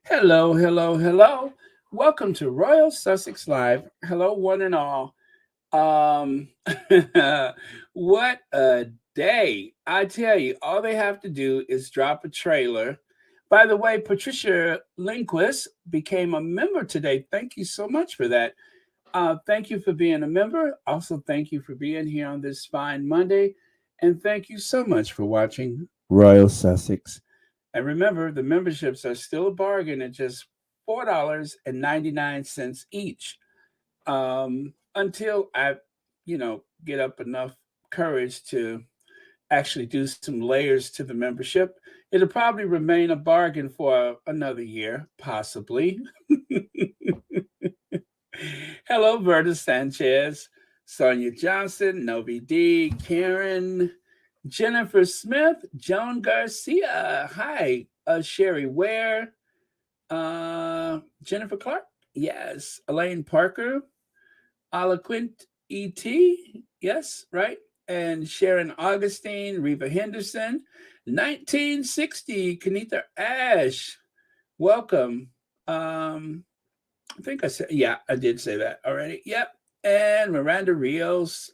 Hello, hello, hello. Welcome to Royal Sussex Live. Hello, one and all. Um, what a day. I tell you, all they have to do is drop a trailer. By the way, Patricia Lindquist became a member today. Thank you so much for that. Thank you for being a member. Also, thank you for being here on this fine Monday. And thank you so much for watching Royal Sussex. And remember, the memberships are still a bargain at just $4.99 each. Until I, get up enough courage to actually do some layers to the membership, it'll probably remain a bargain for another year, possibly. Hello, Verda Sanchez, Sonia Johnson, Novi D, Karen, Jennifer Smith, Joan Garcia. Hi, Sherry Ware, Jennifer Clark. Yes, Elaine Parker, Alaquint E.T. Yes, right. And Sharon Augustine, Reva Henderson, 1960, Kanitha Ash. Welcome. I think I said, yeah, I did say that already. Yep. And Miranda Rios.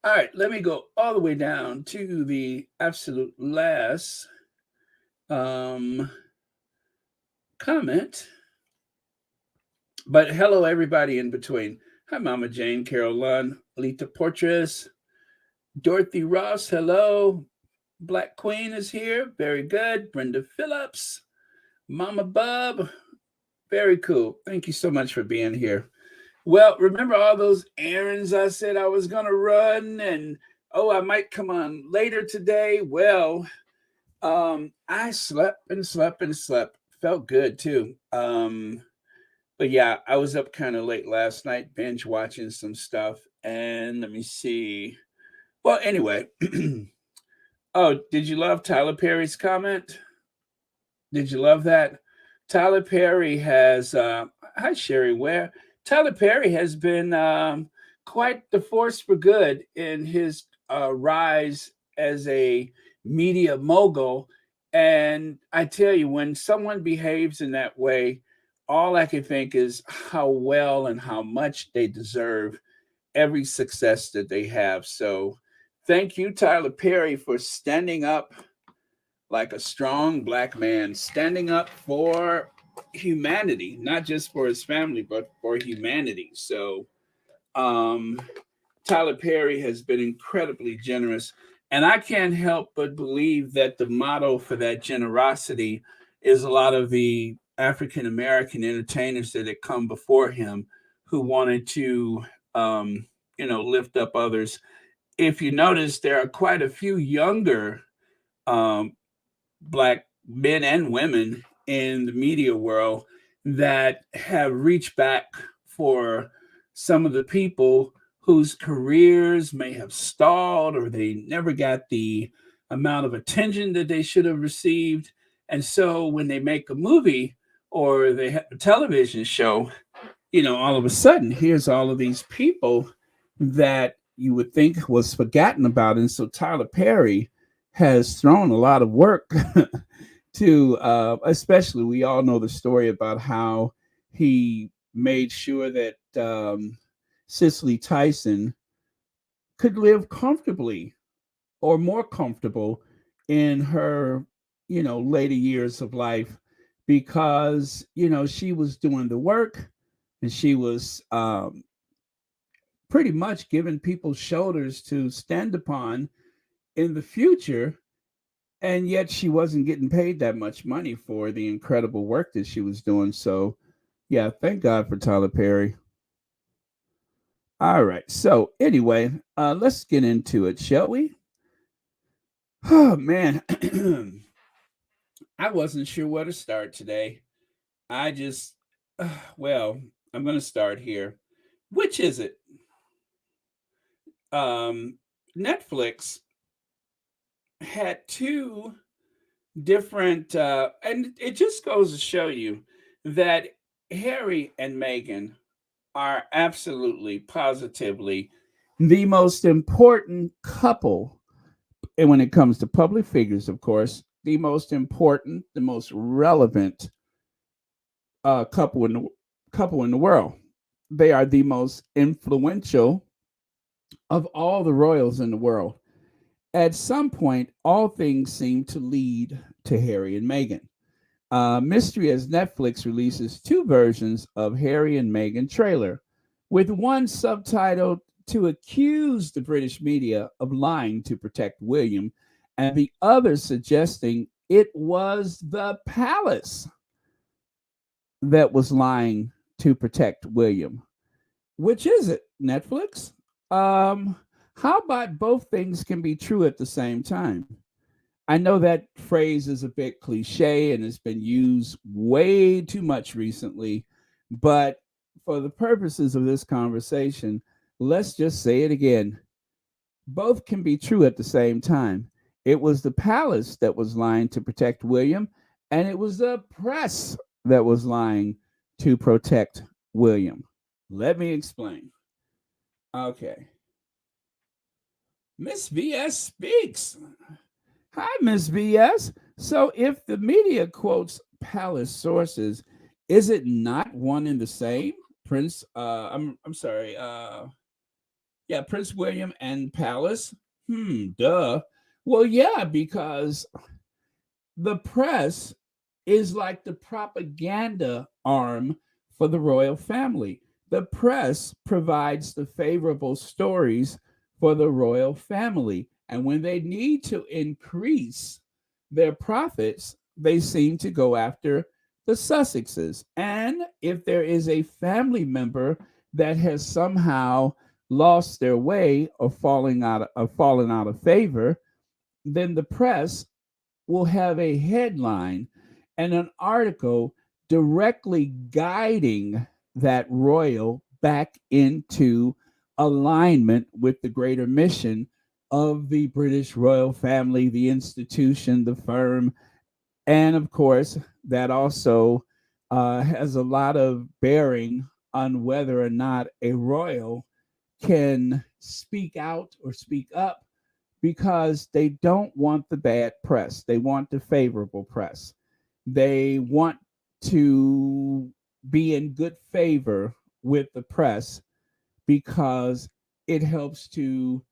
All right, let me go all the way down to the absolute last um, comment. But hello, everybody in between. Hi, Mama Jane, Carol Lunn, Alita Portress, Dorothy Ross. Hello. Black Queen is here. Very good. Brenda Phillips, Mama Bub. Very cool. Thank you so much for being here. Well, remember all those errands I said I was going to run and oh, I might come on later today? Well, I slept and slept and slept. Felt good too. But yeah, I was up kind of late last night, binge watching some stuff. And let me see. Well, anyway. Oh, did you love Tyler Perry's comment? Did you love that? Tyler Perry has, hi, Sherry Ware. Tyler Perry has been quite the force for good in his rise as a media mogul. And I tell you, when someone behaves in that way, all I can think is how well and how much they deserve every success that they have. So thank you, Tyler Perry, for standing up like a strong black man, standing up for humanity, not just for his family, but for humanity. So, um, Tyler Perry has been incredibly generous. And I can't help but believe that the motto for that generosity is a lot of the African American entertainers that had come before him who wanted to, um, lift up others. If you notice, there are quite a few younger um, black men and women in the media world that have reached back for some of the people whose careers may have stalled or they never got the amount of attention that they should have received. And so when they make a movie or they have a television show, all of a sudden, here's all of these people that you would think was forgotten about. And so Tyler Perry has thrown a lot of work to, especially, we all know the story about how he made sure that Cicely Tyson could live comfortably or more comfortable in her, later years of life because, she was doing the work and she was pretty much giving people shoulders to stand upon in the future. And yet she wasn't getting paid that much money for the incredible work that she was doing. So, yeah, thank God for Tyler Perry. All right. So, anyway, let's get into it, shall we? Oh, man. I wasn't sure where to start today. I just, well, I'm going to start here. Which is it? Um, Netflix had two different, and it just goes to show you that Harry and Meghan are absolutely, positively the most important couple. And when it comes to public figures, of course, the most important, the most relevant couple in the world. They are the most influential of all the royals in the world. At some point, all things seem to lead to Harry and Meghan. Mystery as Netflix releases two versions of Harry and Meghan trailer, with one subtitled to accuse the British media of lying to protect William, and the other suggesting it was the palace that was lying to protect William. Which is it, Netflix? How about both things can be true at the same time? I know that phrase is a bit cliche and has been used way too much recently, but for the purposes of this conversation, let's just say it again. Both can be true at the same time. It was the palace that was lying to protect William, and it was the press that was lying to protect William. Let me explain. Okay. Miss VS speaks. Hi, Miss VS. So, if the media quotes palace sources, is it not one and the same? Prince, I'm sorry, yeah, Prince William and palace. Duh. Well, yeah, because the press is like the propaganda arm for the royal family. The press provides the favorable stories for the royal family. And when they need to increase their profits, they seem to go after the Sussexes. And if there is a family member that has somehow lost their way or fallen out of favor, then the press will have a headline and an article directly guiding that royal back into alignment with the greater mission of the British royal family, the institution, the firm. And of course, that also has a lot of bearing on whether or not a royal can speak out or speak up, because they don't want the bad press. They want the favorable press. They want to be in good favor with the press because it helps to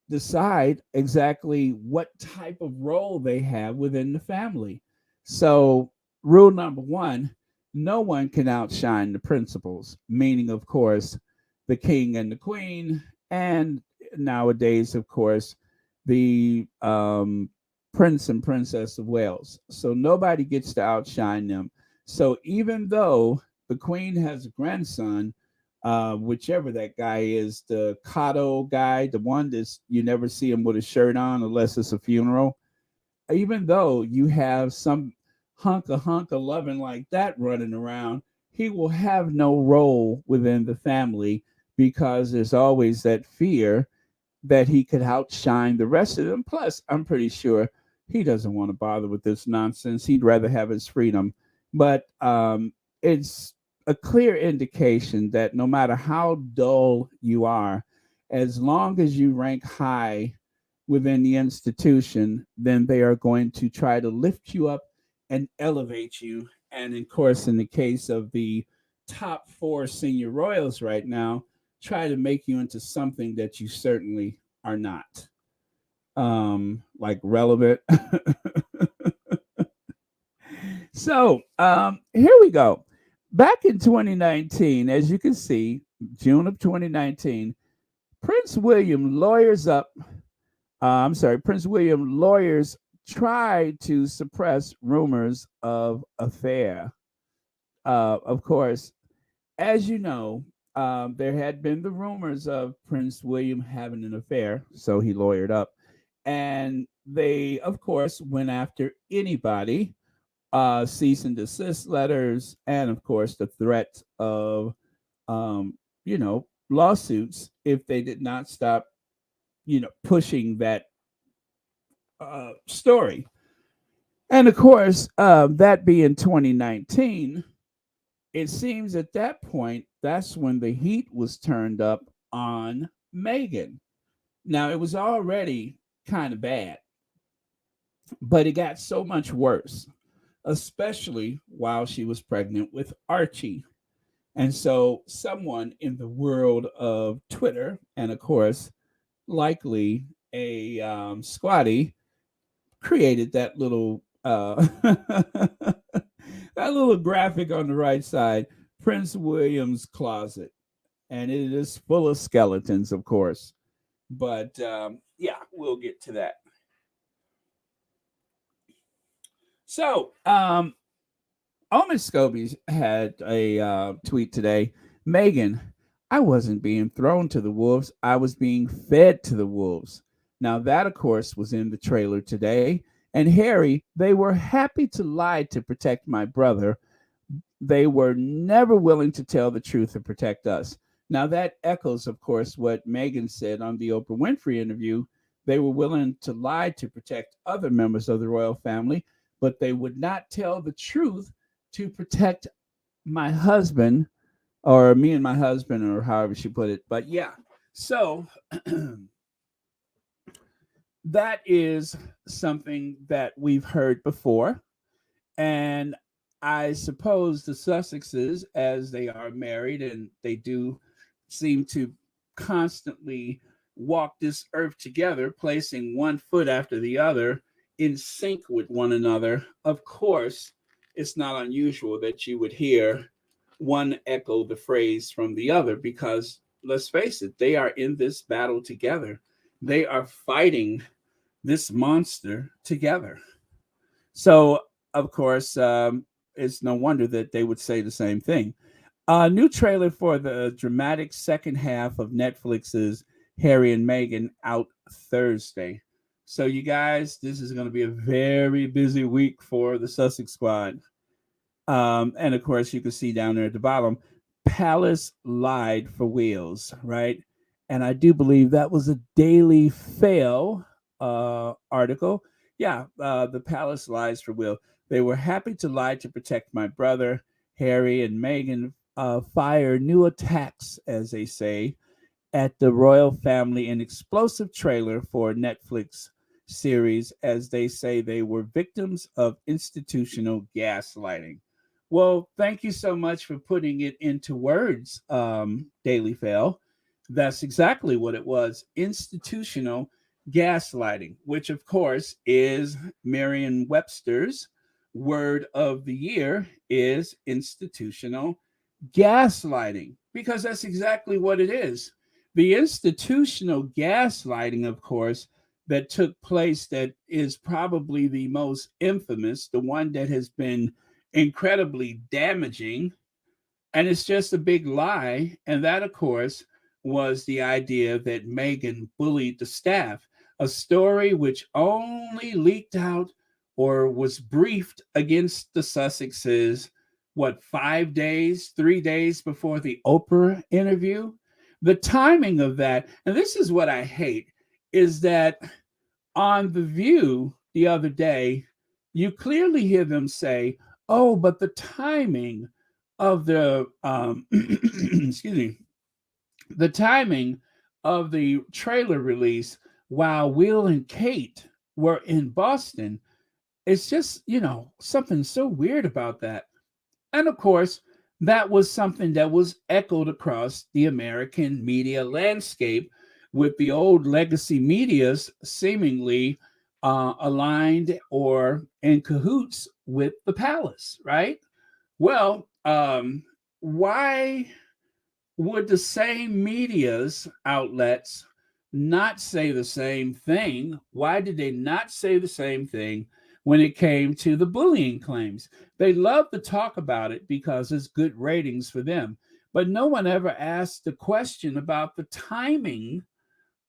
decide exactly what type of role they have within the family. So, rule number one, no one can outshine the principals, meaning, of course, the king and the queen, and nowadays, of course, the prince and princess of Wales. So, nobody gets to outshine them. So, even though the queen has a grandson, whichever that guy is, the Kato guy, the one that's you never see him with a shirt on unless it's a funeral. Even though you have some hunk of loving like that running around, he will have no role within the family because there's always that fear that he could outshine the rest of them. Plus, I'm pretty sure he doesn't want to bother with this nonsense. He'd rather have his freedom. But it's a clear indication that no matter how dull you are, as long as you rank high within the institution, then they are going to try to lift you up and elevate you. And of course, in the case of the top four senior royals right now, try to make you into something that you certainly are not. Like relevant. So here we go. Back in 2019, as you can see, June of 2019, Prince William lawyers up. Prince William lawyers tried to suppress rumors of affair. Of course, as you know, there had been the rumors of Prince William having an affair, so he lawyered up, and they, of course, went after anybody, cease and desist letters, and of course the threat of, lawsuits if they did not stop, pushing that story. And of course, that being 2019, it seems at that point that's when the heat was turned up on Meghan. Now it was already kind of bad But it got so much worse, especially while she was pregnant with Archie. And so, someone in the world of Twitter, and of course, likely a squatty, created that little that little graphic on the right side, Prince William's closet, and it is full of skeletons, of course. But yeah, we'll get to that. So, Omen Scobie had a tweet today. Meghan, I wasn't being thrown to the wolves. I was being fed to the wolves. Now, that, of course, was in the trailer today. And Harry, they were happy to lie to protect my brother. They were never willing to tell the truth and protect us. Now, that echoes, of course, what Meghan said on the Oprah Winfrey interview. They were willing to lie to protect other members of the royal family, but they would not tell the truth to protect my husband, or me and my husband, or however she put it. But yeah, so that is something that we've heard before. And I suppose the Sussexes, as they are married and they do seem to constantly walk this earth together, placing one foot after the other in sync with one another, of course, it's not unusual that you would hear one echo the phrase from the other because let's face it, they are in this battle together. They are fighting this monster together. So, of course, it's no wonder that they would say the same thing. A new trailer for the dramatic second half of Netflix's Harry and Meghan out Thursday. So, you guys, this is going to be a very busy week for the Sussex squad. And of course, you can see down there at the bottom, Palace lied for wheels, right? And I do believe that was a Daily Fail article. Yeah, the Palace lies for wheel. They were happy to lie to protect my brother. Harry and Meghan fire new attacks, as they say, at the royal family, an explosive trailer for Netflix series as they say they were victims of institutional gaslighting. Well, thank you so much for putting it into words, Daily Fail. That's exactly what it was, institutional gaslighting, which, of course, is Merriam Webster's word of the year is institutional gaslighting, because that's exactly what it is. The institutional gaslighting, of course, that took place, that is probably the most infamous, the one that has been incredibly damaging, and it's just a big lie. And that, of course, was the idea that Meghan bullied the staff, a story which only leaked out or was briefed against the Sussexes, what, 5 days, 3 days before the Oprah interview? The timing of that, and this is what I hate, is that on The View the other day, you clearly hear them say, oh, but the timing of the excuse me, the timing of the trailer release while Will and Kate were in Boston, it's just, something so weird about that. And of course, that was something that was echoed across the American media landscape, with the old legacy medias seemingly aligned or in cahoots with the palace, right? Well, why would the same media's outlets not say the same thing? Why did they not say the same thing when it came to the bullying claims? They love to talk about it because it's good ratings for them. But no one ever asked the question about the timing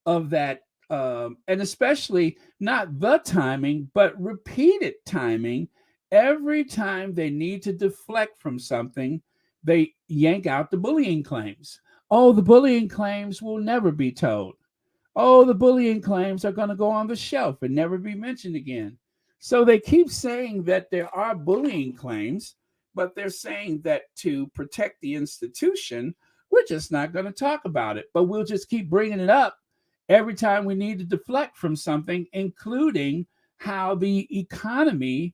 of that, and especially not the timing, but repeated timing. Every time they need to deflect from something, they yank out the bullying claims. Oh, the bullying claims will never be told. Oh, the bullying claims are going to go on the shelf and never be mentioned again. So they keep saying that there are bullying claims, but they're saying that to protect the institution, we're just not going to talk about it, but we'll just keep bringing it up every time we need to deflect from something, including how the economy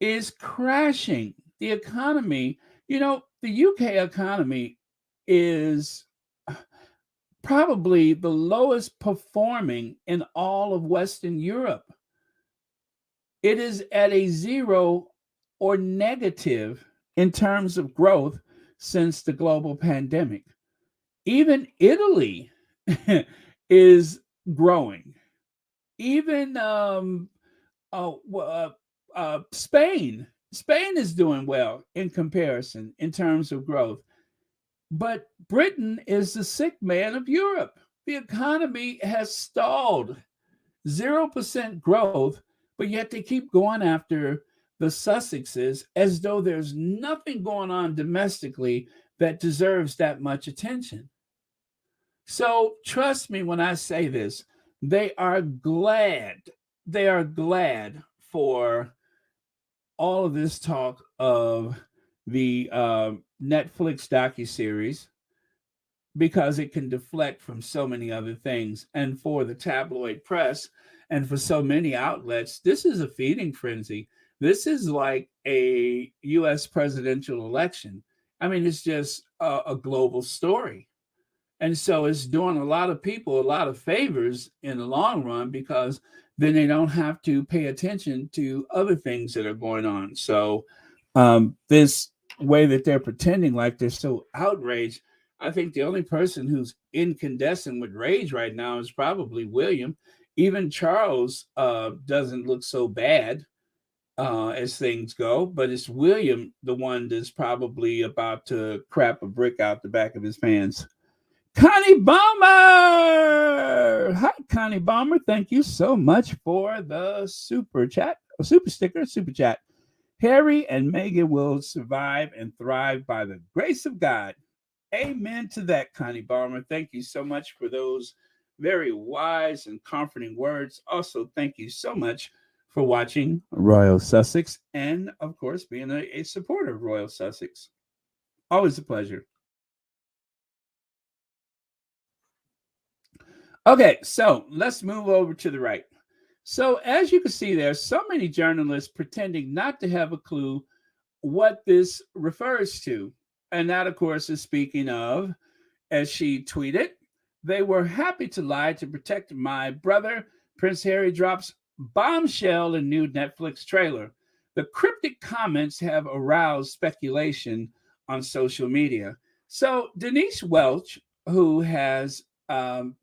is crashing. The economy, the UK economy is probably the lowest performing in all of Western Europe. It is at a zero or negative in terms of growth since the global pandemic. Even Italy is growing. Even Spain is doing well in comparison in terms of growth. But Britain is the sick man of Europe. The economy has stalled, 0% growth, but yet they keep going after the Sussexes as though there's nothing going on domestically that deserves that much attention. So trust me when I say this, they are glad. They are glad for all of this talk of the Netflix docu-series because it can deflect from so many other things. And for the tabloid press and for so many outlets, this is a feeding frenzy. This is like a US presidential election. I mean, it's just a global story. And so it's doing a lot of people a lot of favors in the long run because then they don't have to pay attention to other things that are going on. So this way that they're pretending like they're so outraged, I think the only person who's incandescent with rage right now is probably William. Even Charles doesn't look so bad as things go, but it's William, the one that's probably about to crap a brick out the back of his pants. Connie Bomber! Hi, Connie Bomber. Thank you so much for the super chat, super sticker, super chat. Harry and Meghan will survive and thrive by the grace of God. Amen to that, Connie Bomber. Thank you so much for those very wise and comforting words. Also, thank you so much for watching Royal Sussex and, of course, being a supporter of Royal Sussex. Always a pleasure. Okay, so let's move over to the right. So as you can see, there's so many journalists pretending not to have a clue what this refers to. And that, of course, is speaking of, as she tweeted, they were happy to lie to protect my brother. Prince Harry drops bombshell in new Netflix trailer. The cryptic comments have aroused speculation on social media. So Denise Welch, who has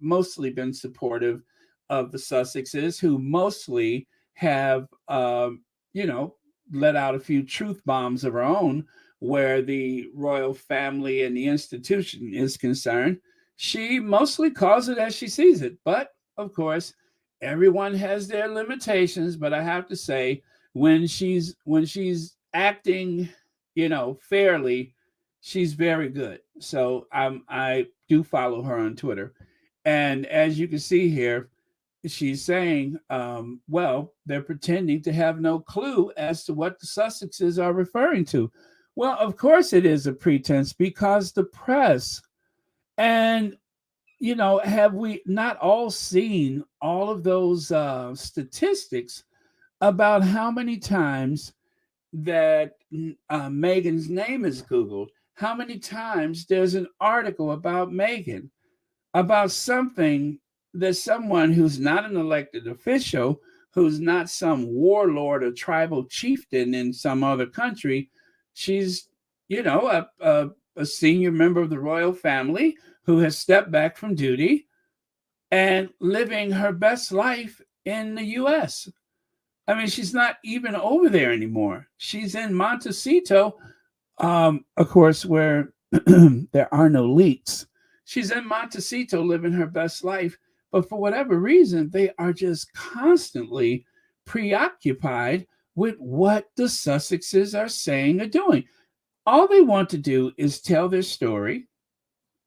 mostly been supportive of the Sussexes, who mostly have, let out a few truth bombs of her own where the royal family and the institution is concerned. She mostly calls it as she sees it. But of course, everyone has their limitations. But I have to say, when she's acting, fairly, she's very good. So I do follow her on Twitter. And as you can see here, she's saying, well, they're pretending to have no clue as to what the Sussexes are referring to. Well, of course it is a pretense because the press and, have we not all seen all of those statistics about how many times that Meghan's name is Googled? How many times there's an article about Meghan, about something that someone who's not an elected official, who's not some warlord or tribal chieftain in some other country, she's, a senior member of the royal family who has stepped back from duty and living her best life in the U.S. I mean, she's not even over there anymore. She's in Montecito, of course, where there are no leaks. She's in Montecito living her best life. But for whatever reason, they are just constantly preoccupied with what the Sussexes are saying or doing. All they want to do is tell their story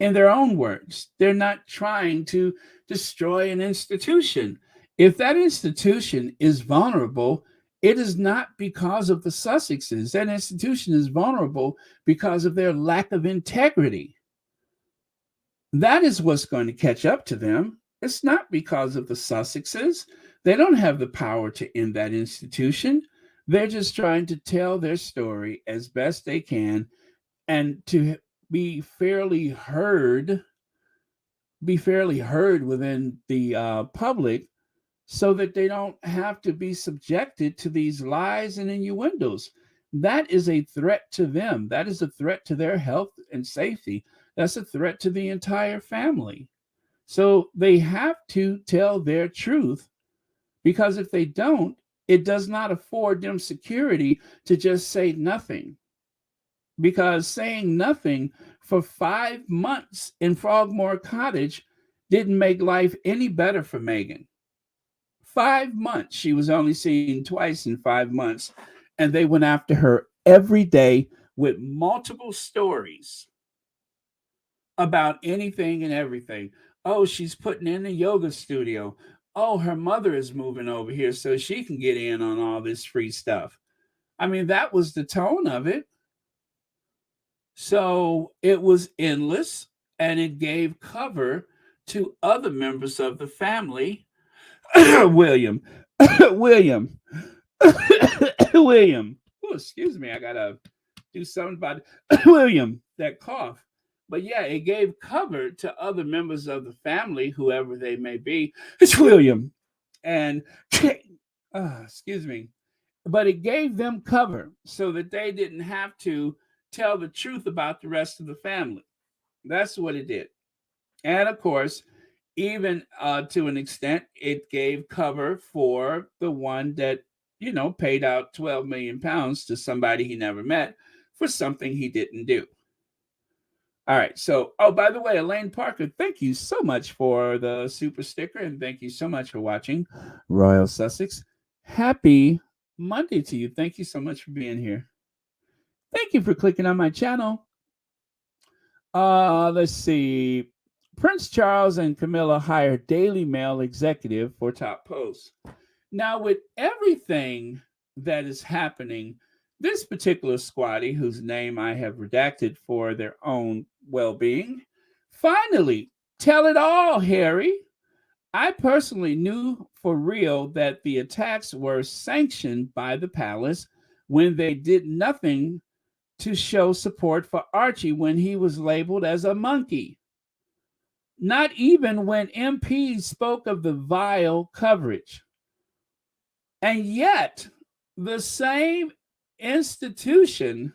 in their own words. They're not trying to destroy an institution. If that institution is vulnerable, it is not because of the Sussexes. That institution is vulnerable because of their lack of integrity. That is what's going to catch up to them. It's not because of the Sussexes. They don't have the power to end that institution. They're just trying to tell their story as best they can and to be fairly heard, within the public, so that they don't have to be subjected to these lies and innuendos. That is a threat to them. That is a threat to their health and safety. That's a threat to the entire family. So they have to tell their truth, because if they don't, it does not afford them security to just say nothing. Because saying nothing for 5 months in Frogmore Cottage didn't make life any better for Meghan. 5 months. She was only seen twice in 5 months, and they went after her every day with multiple stories about anything and everything. Oh, she's putting in a yoga studio. Oh, her mother is moving over here so she can get in on all this free stuff. I mean, that was the tone of it. So it was endless, and it gave cover to other members of the family. William, William, William. Oh, excuse me, I gotta do something about it. William, that cough. But yeah, it gave cover to other members of the family, whoever they may be. It's William. And, excuse me. But it gave them cover so that they didn't have to tell the truth about the rest of the family. That's what it did. And of course, even to an extent, it gave cover for the one that, paid out 12 million pounds to somebody he never met for something he didn't do. All right. So, oh, by the way, Elaine Parker, thank you so much for the super sticker, and thank you so much for watching Royal Sussex. Happy Monday to you. Thank you so much for being here. Thank you for clicking on my channel. Let's see. Prince Charles and Camilla hired Daily Mail executive for top posts. Now, with everything that is happening, this particular squatty, whose name I have redacted for their own well being, finally, tell it all, Harry. I personally knew for real that the attacks were sanctioned by the palace when they did nothing to show support for Archie when he was labeled as a monkey. Not even when MPs spoke of the vile coverage. And yet, the same institution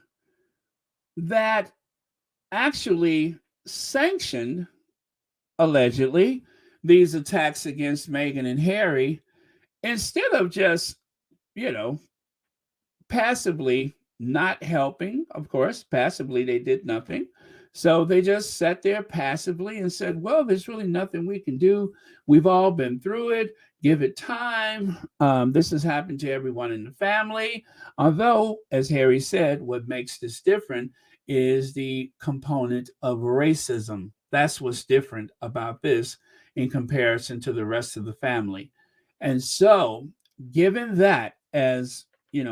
that actually sanctioned, allegedly, these attacks against Meghan and Harry, instead of just, passively not helping, of course, passively they did nothing. So they just sat there passively and said, well, there's really nothing we can do. We've all been through it. Give it time. This has happened to everyone in the family. Although, as Harry said, what makes this different is the component of racism. That's what's different about this in comparison to the rest of the family. And so, given that as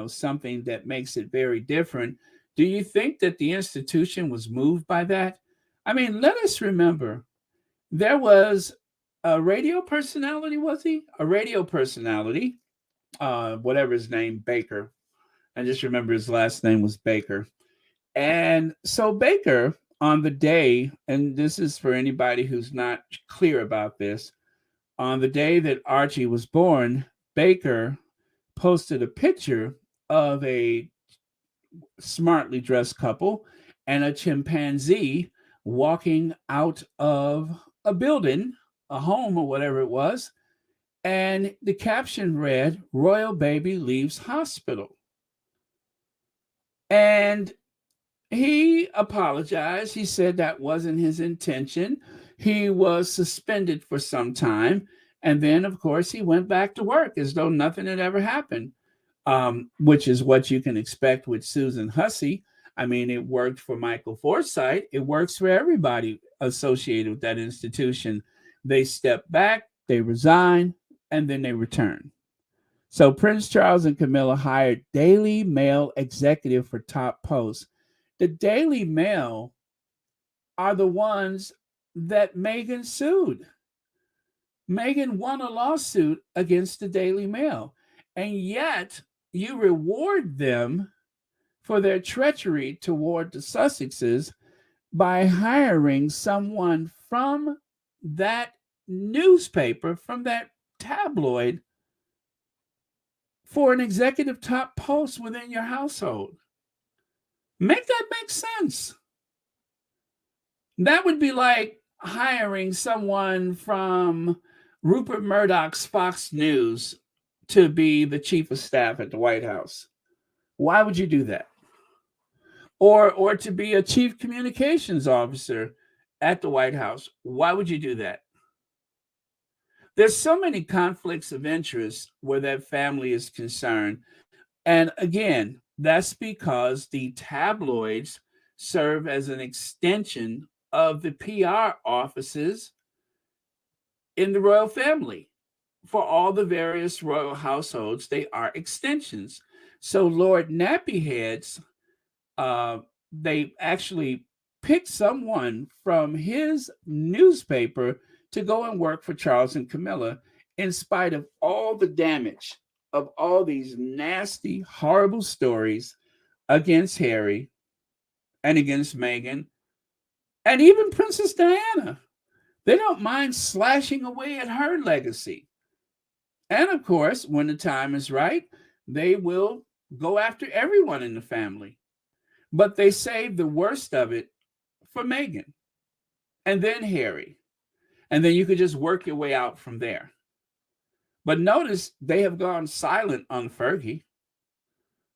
something that makes it very different, do you think that the institution was moved by that? I mean, let us remember there was a radio personality, was he? A radio personality, whatever his name, Baker. I just remember his last name was Baker. And so Baker, on the day, and this is for anybody who's not clear about this, on the day that Archie was born, Baker posted a picture of a smartly dressed couple and a chimpanzee walking out of a building, a home or whatever it was. And the caption read, Royal Baby Leaves Hospital. And he apologized. He said that wasn't his intention. He was suspended for some time. And then, of course, he went back to work as though nothing had ever happened, which is what you can expect with Susan Hussey. I mean, it worked for Michael Forsythe. It works for everybody associated with that institution. They step back, they resign, and then they return. So Prince Charles and Camilla hired Daily Mail executive for top posts. The Daily Mail are the ones that Meghan sued. Meghan won a lawsuit against the Daily Mail, and yet you reward them for their treachery toward the Sussexes by hiring someone from that newspaper, from that tabloid, for an executive top post within your household. Make that make sense. That would be like hiring someone from Rupert Murdoch's Fox News to be the chief of staff at the White House. Why would you do that? Or to be a chief communications officer at the White House. Why would you do that? There's so many conflicts of interest where that family is concerned. And again, that's because the tabloids serve as an extension of the PR offices in the royal family. For all the various royal households, they are extensions. So Lord Nappyheads, uh, they actually picked someone from his newspaper to go and work for Charles and Camilla, in spite of all the damage of all these nasty, horrible stories against Harry and against Meghan and even Princess Diana. They don't mind slashing away at her legacy. And of course, when the time is right, they will go after everyone in the family. But they save the worst of it for Meghan and then Harry. And then you could just work your way out from there. But notice they have gone silent on Fergie.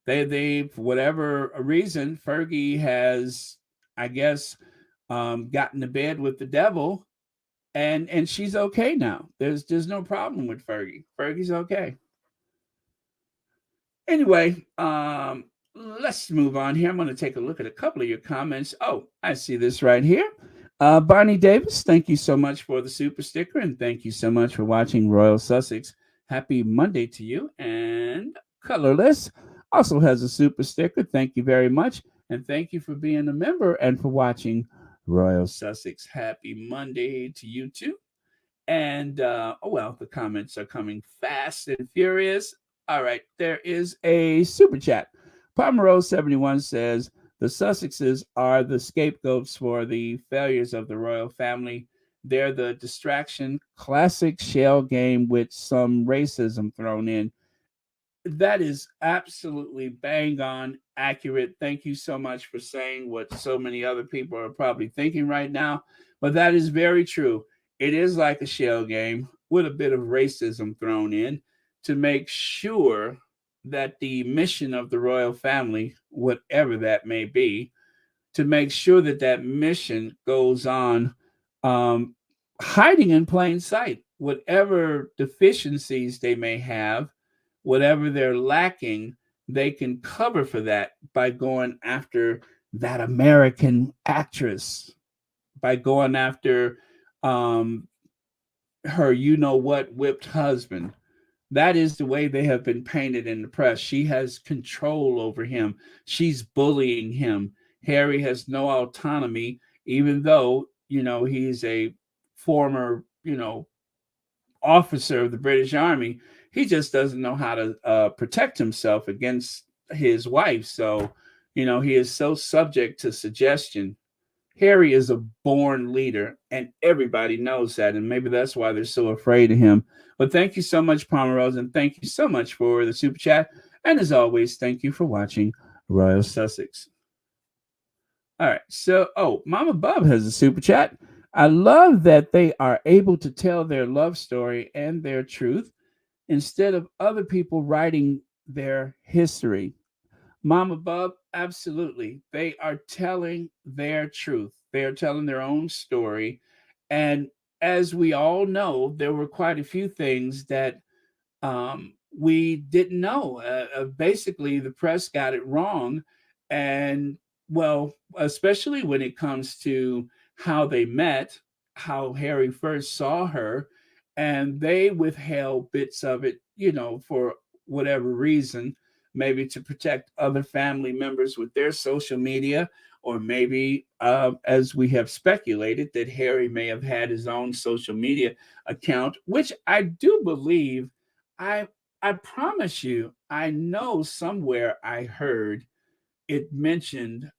They for whatever reason, Fergie has, I guess, gotten to bed with the devil, and she's okay now. There's no problem with Fergie. Fergie's okay. Anyway, let's move on here. I'm going to take a look at a couple of your comments. Oh, I see this right here. Barney Davis, thank you so much for the super sticker, and thank you so much for watching Royal Sussex. Happy Monday to you. And Colorless also has a super sticker. Thank you very much. And thank you for being a member and for watching Royal Sussex. Happy Monday to you too. And oh well, the comments are coming fast and furious. All right, there is a super chat. Pomerose71 says the Sussexes are the scapegoats for the failures of the royal family. They're the distraction, classic shell game with some racism thrown in. That is absolutely bang on accurate. Thank you so much for saying what so many other people are probably thinking right now. But that is very true. It is like a shell game with a bit of racism thrown in to make sure that the mission of the royal family, whatever that may be, to make sure that that mission goes on, um, hiding in plain sight. Whatever deficiencies they may have, whatever they're lacking, they can cover for that by going after that American actress, by going after um, her, you know what, whipped husband. That is the way they have been painted in the press. She has control over him. She's bullying him. Harry has no autonomy, even though, he's a former, officer of the British Army. He just doesn't know how to protect himself against his wife. So, he is so subject to suggestion. Harry is a born leader, and everybody knows that. And maybe that's why they're so afraid of him. But thank you so much, Pomerose, and thank you so much for the super chat. And as always, thank you for watching Royal Sussex. All right. So, Mama Bub has a super chat. I love that they are able to tell their love story and their truth instead of other people writing their history. Mama Bub, absolutely. They are telling their truth. They are telling their own story. And as we all know, there were quite a few things that we didn't know. Basically, the press got it wrong. And, well, especially when it comes to how they met, how Harry first saw her, and they withheld bits of it, for whatever reason, maybe to protect other family members with their social media, or maybe, as we have speculated, that Harry may have had his own social media account, which I do believe. I I promise you, I know somewhere I heard it mentioned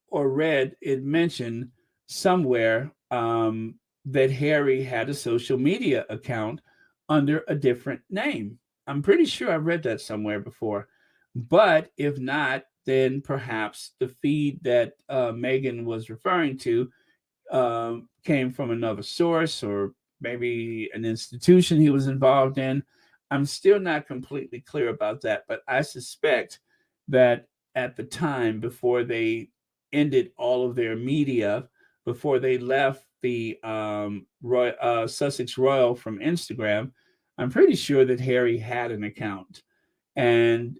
or read it mentioned somewhere, that Harry had a social media account under a different name. I'm pretty sure I read that somewhere before. But if not, then perhaps the feed that Meghan was referring to came from another source, or maybe an institution he was involved in. I'm still not completely clear about that, but I suspect that at the time before they ended all of their media, before they left the Sussex Royal from Instagram, I'm pretty sure that Harry had an account. And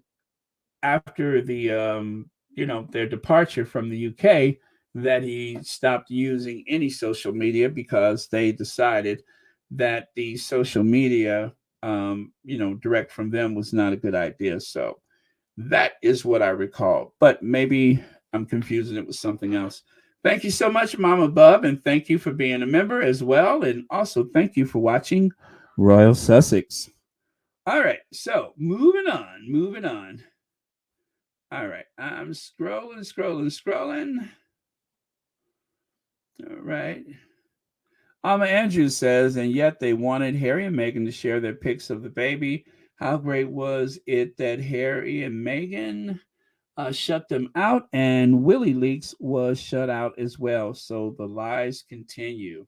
after their departure from the UK, that he stopped using any social media because they decided that the social media, direct from them was not a good idea. So that is what I recall, but maybe I'm confusing it with something else. Thank you so much, Mama Bub, and thank you for being a member as well, and also thank you for watching Royal Sussex. All right, so moving on. All right, I'm scrolling. All right. Alma Andrews says, and yet they wanted Harry and Meghan to share their pics of the baby. How great was it that Harry and Meghan shut them out, and Willie Leaks was shut out as well. So the lies continue.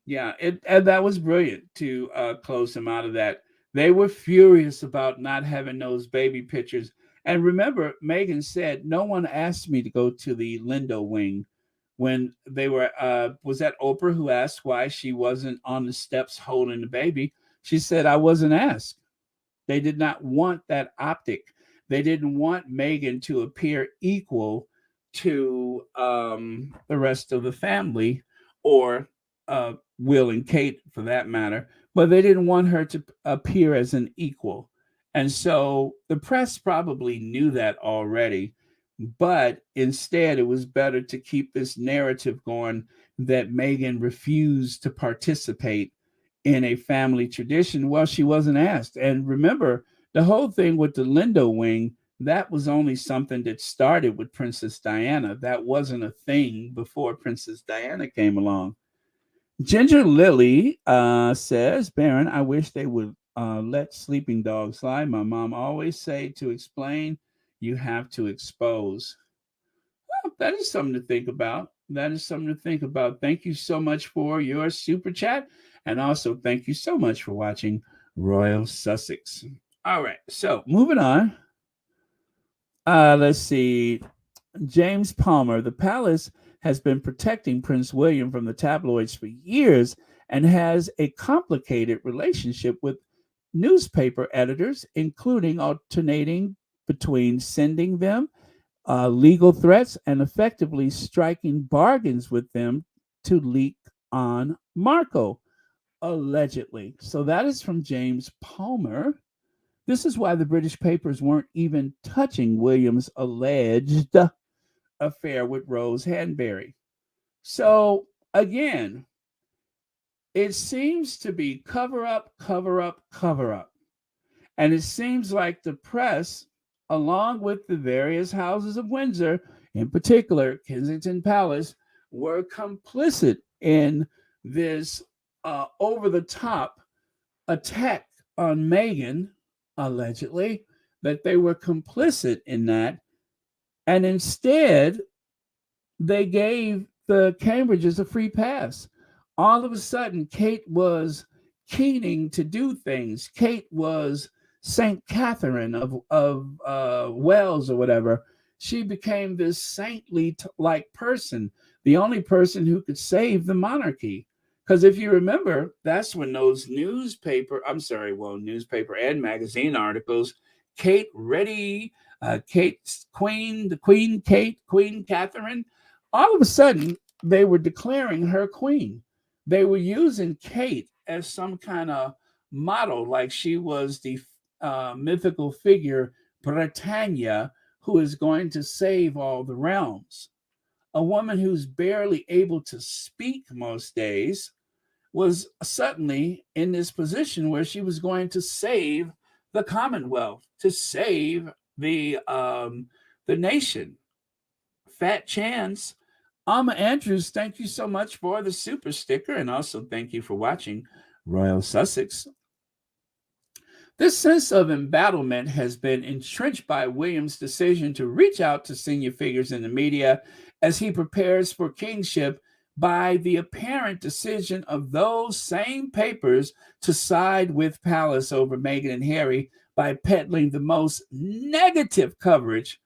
Yeah, and that was brilliant to close them out of that. They were furious about not having those baby pictures. And remember, Megan said, no one asked me to go to the Lindo wing when they were, was that Oprah who asked why she wasn't on the steps holding the baby? She said, I wasn't asked. They did not want that optic. They didn't want Megan to appear equal to the rest of the family, or Will and Kate for that matter, but they didn't want her to appear as an equal. And so the press probably knew that already, but instead it was better to keep this narrative going that Megan refused to participate in a family tradition. Well, she wasn't asked. And remember, the whole thing with the Lindo wing, that was only something that started with Princess Diana. That wasn't a thing before Princess Diana came along. Ginger Lily says, Baron, I wish they would let sleeping dogs lie. My mom always say to explain, you have to expose. Well, that is something to think about. That is something to think about. Thank you so much for your super chat. And also, thank you so much for watching Royal Sussex. All right. So, moving on. Let's see. James Palmer, the palace has been protecting Prince William from the tabloids for years and has a complicated relationship with newspaper editors, including alternating between sending them legal threats and effectively striking bargains with them to leak on Marco, allegedly. So that is from James Palmer. This is why the British papers weren't even touching William's alleged affair with Rose Hanbury. So again, it seems to be cover up, cover up, cover up. And it seems like the press, along with the various houses of Windsor, in particular Kensington Palace, were complicit in this over the top attack on Meghan, allegedly, that they were complicit in that. And instead, they gave the Cambridges a free pass. All of a sudden, Kate was keening to do things. Kate was Saint Catherine of Wells or whatever. She became this saintly like person, the only person who could save the monarchy. Because if you remember, that's when those newspaper and magazine articles, Kate ready, Kate's Queen, the Queen Kate, Queen Catherine, all of a sudden they were declaring her queen. They were using Kate as some kind of model, like she was the mythical figure Britannia, who is going to save all the realms. A woman who's barely able to speak most days was suddenly in this position where she was going to save the Commonwealth, to save the nation. Fat chance. Alma Andrews, thank you so much for the super sticker, and also thank you for watching Royal Sussex. This sense of embattlement has been entrenched by William's decision to reach out to senior figures in the media as he prepares for kingship by the apparent decision of those same papers to side with Palace over Meghan and Harry by peddling the most negative coverage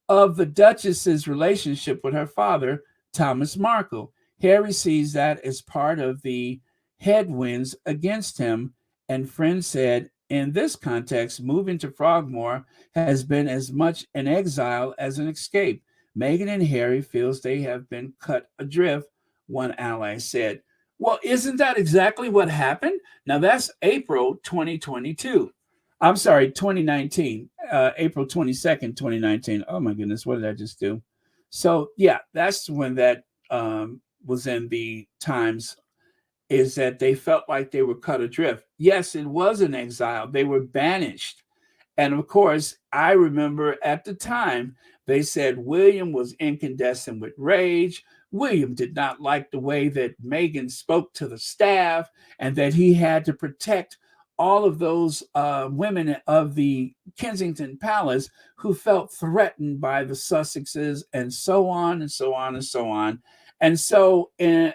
of the Duchess's relationship with her father, Thomas Markle. Harry sees that as part of the headwinds against him, and friends said, in this context, moving to Frogmore has been as much an exile as an escape. Meghan and Harry feels they have been cut adrift, one ally said. Well, isn't that exactly what happened? Now, that's April 2022. I'm sorry, 2019, April 22nd, 2019. Oh, my goodness, what did I just do? So, yeah, that's when that was in the Times, is that they felt like they were cut adrift. Yes, it was an exile. They were banished. And of course, I remember at the time, they said William was incandescent with rage. William did not like the way that Meghan spoke to the staff, and that he had to protect all of those women of the Kensington Palace who felt threatened by the Sussexes, and so on and so on and so on. And so, and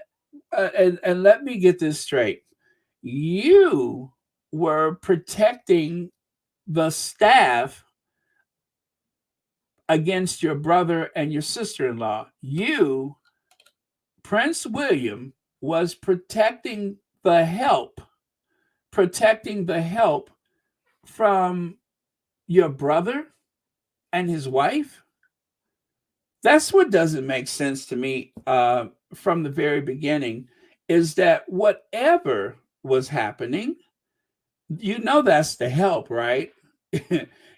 let me get this straight. You were protecting the staff against your brother and your sister-in-law. You, Prince William, was protecting the help from your brother and his wife. That's what doesn't make sense to me from the very beginning, is that whatever was happening, you know that's the help, right?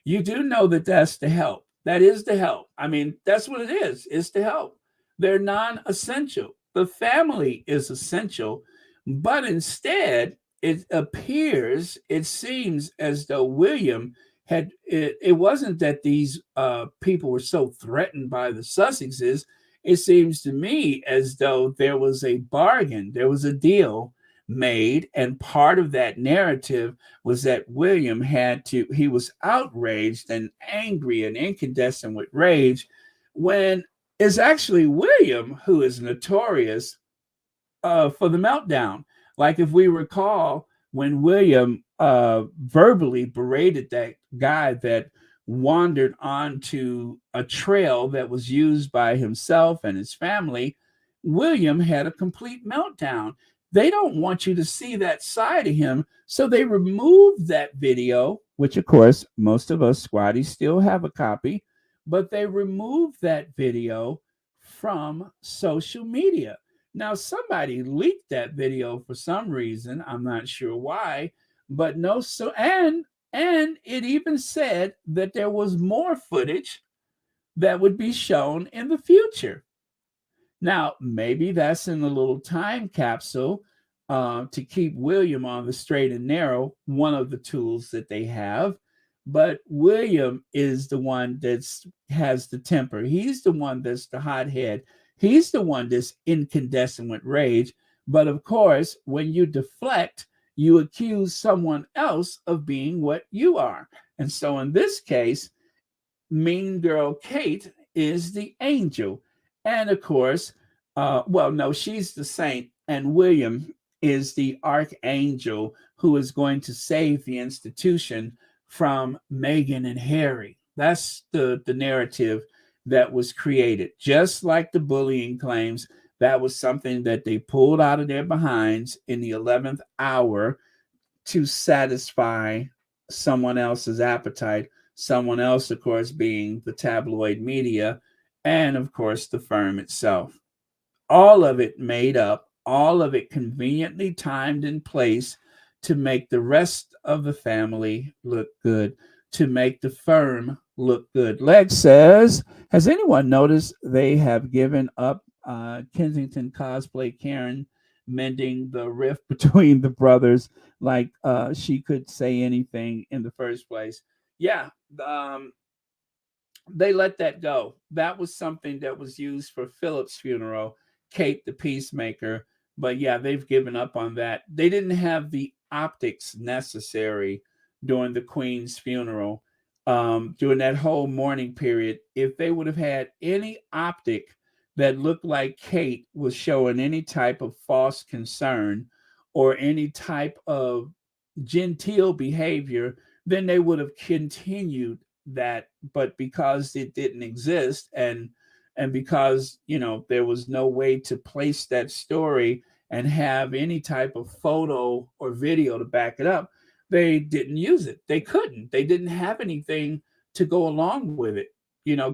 You do know that that's the help. That is the help. I mean, that's what it is. It's the help. They're non-essential. The family is essential, but instead, it seems as though William had, it wasn't that these people were so threatened by the Sussexes. It seems to me as though there was a bargain, there was a deal made, and part of that narrative was that William he was outraged and angry and incandescent with rage, when it's actually William who is notorious for the meltdown. Like, if we recall, when William verbally berated that guy that wandered onto a trail that was used by himself and his family, William had a complete meltdown. They don't want you to see that side of him, so they removed that video, which of course most of us squatties still have a copy, but they removed that video from social media. Now, somebody leaked that video for some reason. I'm not sure why, but no. So, and it even said that there was more footage that would be shown in the future. Now, maybe that's in a little time capsule to keep William on the straight and narrow, one of the tools that they have. But William is the one that has the temper. He's the one that's the hothead. He's the one that's incandescent with rage. But of course, when you deflect, you accuse someone else of being what you are. And so in this case, Mean Girl Kate is the angel. And of course, no, she's the saint. And William is the archangel who is going to save the institution from Meghan and Harry. That's the narrative that was created. Just like the bullying claims, that was something that they pulled out of their behinds in the 11th hour to satisfy someone else's appetite. Someone else, of course, being the tabloid media and, of course, the firm itself. All of it made up, all of it conveniently timed in place to make the rest of the family look good, to make the firm look good. Leg says, has anyone noticed they have given up Kensington cosplay Karen mending the rift between the brothers like she could say anything in the first place? Yeah, um, they let that go. That was something that was used for Philip's funeral, Kate the Peacemaker. But yeah, they've given up on that. They didn't have the optics necessary during the Queen's funeral, during that whole mourning period. If they would have had any optic that looked like Kate was showing any type of false concern or any type of genteel behavior, then they would have continued that. But because it didn't exist, and because there was no way to place that story and have any type of photo or video to back it up, they didn't use it. They couldn't. They didn't have anything to go along with it.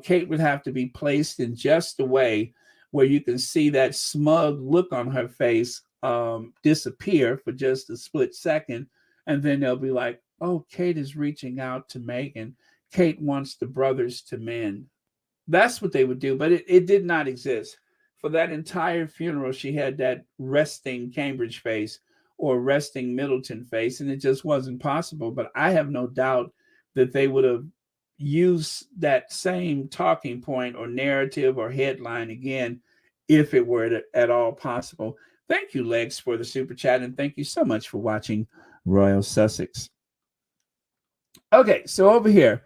Kate would have to be placed in just a way where you can see that smug look on her face disappear for just a split second, and then they'll be like, oh, Kate is reaching out to Meghan. Kate wants the brothers to mend. That's what they would do, but it did not exist. For that entire funeral, she had that resting Cambridge face or resting Middleton face, and it just wasn't possible. But I have no doubt that they would have used that same talking point or narrative or headline again if it were at all possible. Thank you, Lex, for the super chat, and thank you so much for watching Royal Sussex. Okay, so over here,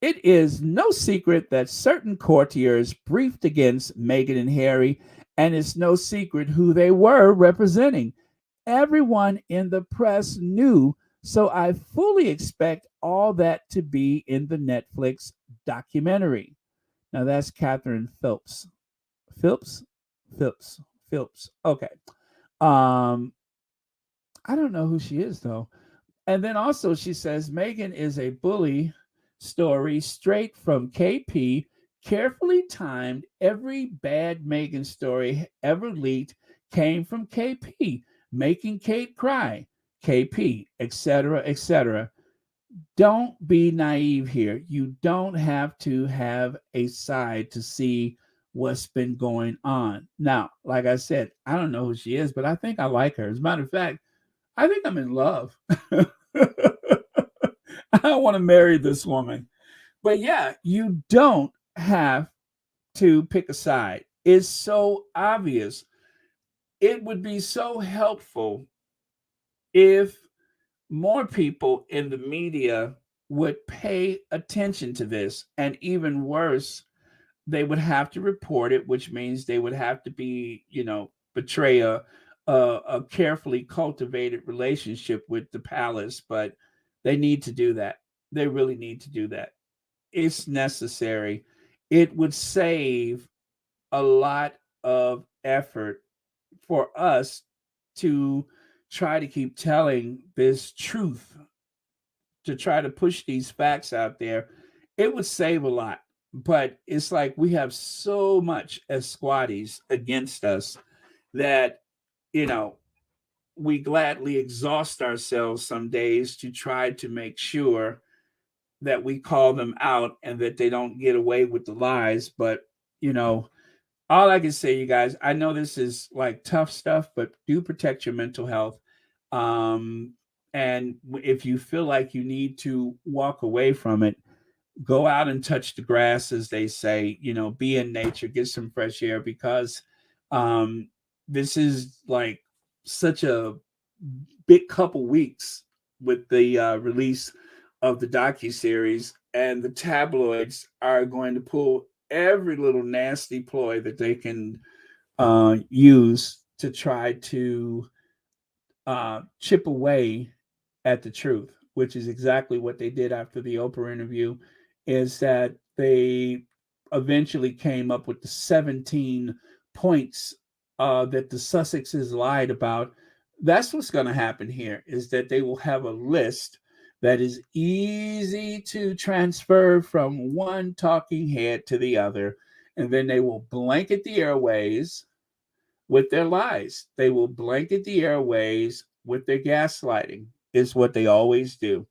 it is no secret that certain courtiers briefed against Meghan and Harry, and it's no secret who they were representing. Everyone in the press knew, so I fully expect all that to be in the Netflix documentary. Now that's Catherine Phillips. Phillips? Phillips. Phillips. Okay. Um, I don't know who she is though. And then also she says Meghan is a bully story straight from KP, carefully timed. Every bad Meghan story ever leaked came from KP, making Kate cry, KP, etc., etc. Don't be naive here. You don't have to have a side to see what's been going on. Now, like I said, I don't know who she is, but I think I like her. As a matter of fact, I think I'm in love. I want to marry this woman. But yeah, you don't have to pick a side. It's so obvious. It would be so helpful if more people in the media would pay attention to this. And even worse, they would have to report it, which means they would have to be, betray a carefully cultivated relationship with the palace. But they need to do that. They really need to do that. It's necessary. It would save a lot of effort for us to try to keep telling this truth, to try to push these facts out there. It would save a lot. But it's like we have so much as squatties against us that, you know, we gladly exhaust ourselves some days to try to make sure that we call them out and that they don't get away with the lies. But, you know, all I can say, you guys, I know this is like tough stuff, but do protect your mental health. Um, and if you feel like you need to walk away from it, go out and touch the grass, as they say, be in nature, get some fresh air, because um, this is like such a big couple weeks with the release of the docu-series, and the tabloids are going to pull every little nasty ploy that they can use to try to chip away at the truth, which is exactly what they did after the Oprah interview. Is that they eventually came up with the 17 points that the Sussexes lied about. That's what's going to happen here, is that they will have a list that is easy to transfer from one talking head to the other, and then they will blanket the airways with their lies. They will blanket the airways with their gaslighting, is what they always do.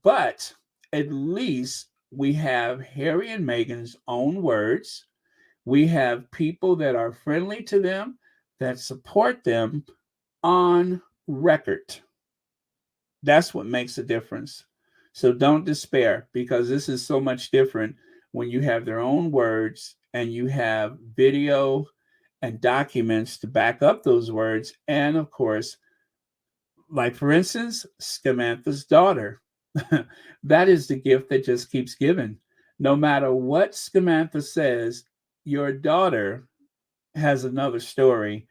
But at least we have Harry and Meghan's own words. We have people that are friendly to them, that support them on record. That's what makes a difference. So don't despair, because this is so much different when you have their own words and you have video and documents to back up those words. And of course, like for instance, Scamantha's daughter. That is the gift that just keeps giving. No matter what Scamantha says, your daughter has another story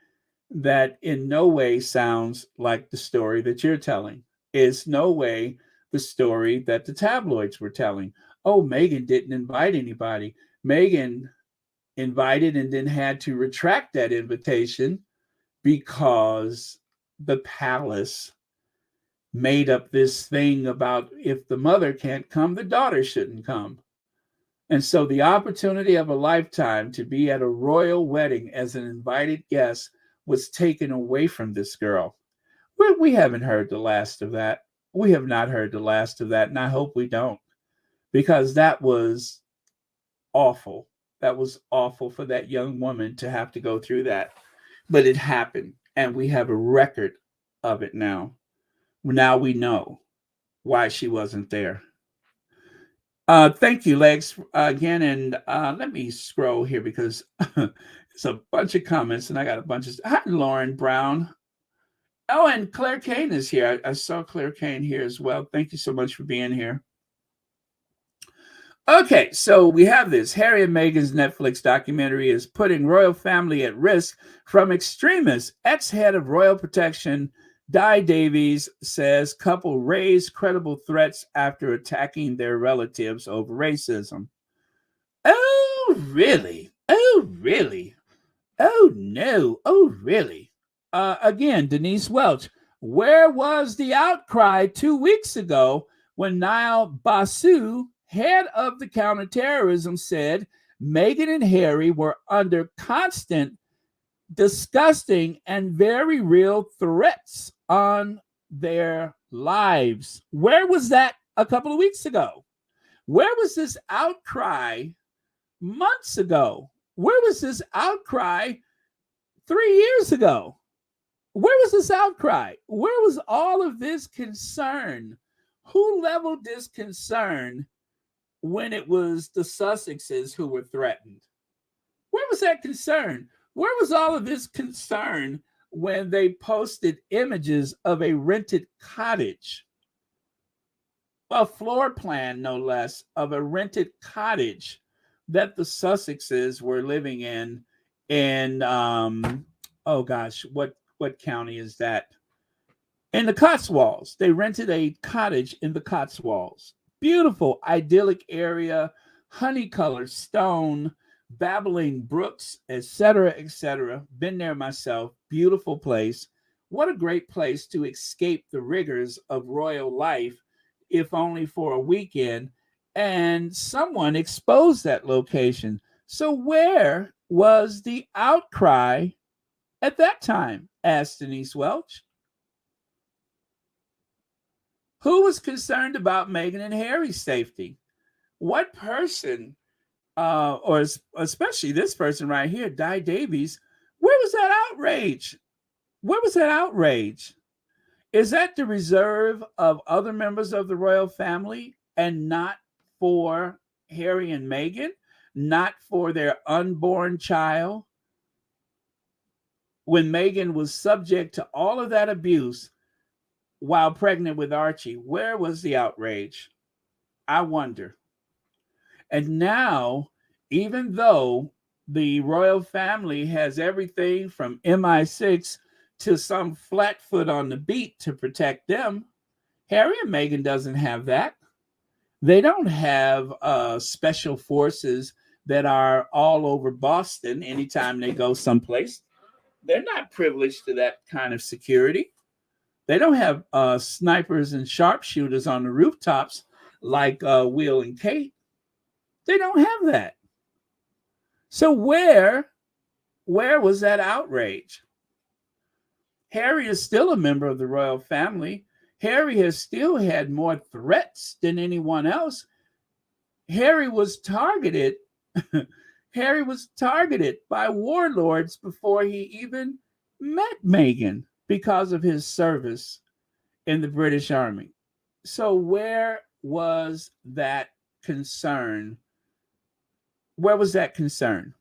that in no way sounds like the story that you're telling. Is no way the story that the tabloids were telling. Oh, Meghan didn't invite anybody. Meghan invited and then had to retract that invitation because the palace made up this thing about if the mother can't come, the daughter shouldn't come. And so the opportunity of a lifetime to be at a royal wedding as an invited guest was taken away from this girl. We haven't heard the last of that. We have not heard the last of that, and I hope we don't, because that was awful. That was awful for that young woman to have to go through that. But it happened, and we have a record of it now. Now we know why she wasn't there. Thank you, Lex, again. And let me scroll here because it's a bunch of comments, and I got a bunch of. Hi, Lauren Brown. Oh, and Claire Kane is here. I saw Claire Kane here as well. Thank you so much for being here. Okay, so we have this. Harry and Meghan's Netflix documentary is putting royal family at risk from extremists. Ex-head of royal protection, Di Davies, says couple raised credible threats after attacking their relatives over racism. Oh, really? Oh, really? Oh, no. Oh, really? Again, Denise Welch. Where was the outcry 2 weeks ago when Niall Basu, head of the counterterrorism, said Meghan and Harry were under constant, disgusting, and very real threats on their lives? Where was that a couple of weeks ago? Where was this outcry months ago? Where was this outcry 3 years ago? Where was this outcry? Where was all of this concern? Who leveled this concern when it was the Sussexes who were threatened? Where was that concern? Where was all of this concern when they posted images of a rented cottage? A floor plan, no less, of a rented cottage that the Sussexes were living in oh gosh, what county is that? In the Cotswolds. They rented a cottage in the Cotswolds. Beautiful, idyllic area, honey-colored stone, babbling brooks, etc., etc. Been there myself. Beautiful place. What a great place to escape the rigors of royal life, if only for a weekend. And someone exposed that location. So where was the outcry at that time? Asked Denise Welch. Who was concerned about Meghan and Harry's safety? What person, or especially this person right here, Di Davies, where was that outrage? Where was that outrage? Is that the reserve of other members of the royal family and not for Harry and Meghan? Not for their unborn child? When Meghan was subject to all of that abuse while pregnant with Archie, where was the outrage? I wonder. And now, even though the royal family has everything from MI6 to some flatfoot on the beat to protect them, Harry and Meghan doesn't have that. They don't have special forces that are all over Boston anytime they go someplace. They're not privileged to that kind of security. They don't have snipers and sharpshooters on the rooftops like Will and Kate. They don't have that. So where was that outrage? Harry is still a member of the royal family. Harry has still had more threats than anyone else. Harry was targeted. Harry was targeted by warlords before he even met Meghan because of his service in the British Army. So where was that concern? Where was that concern?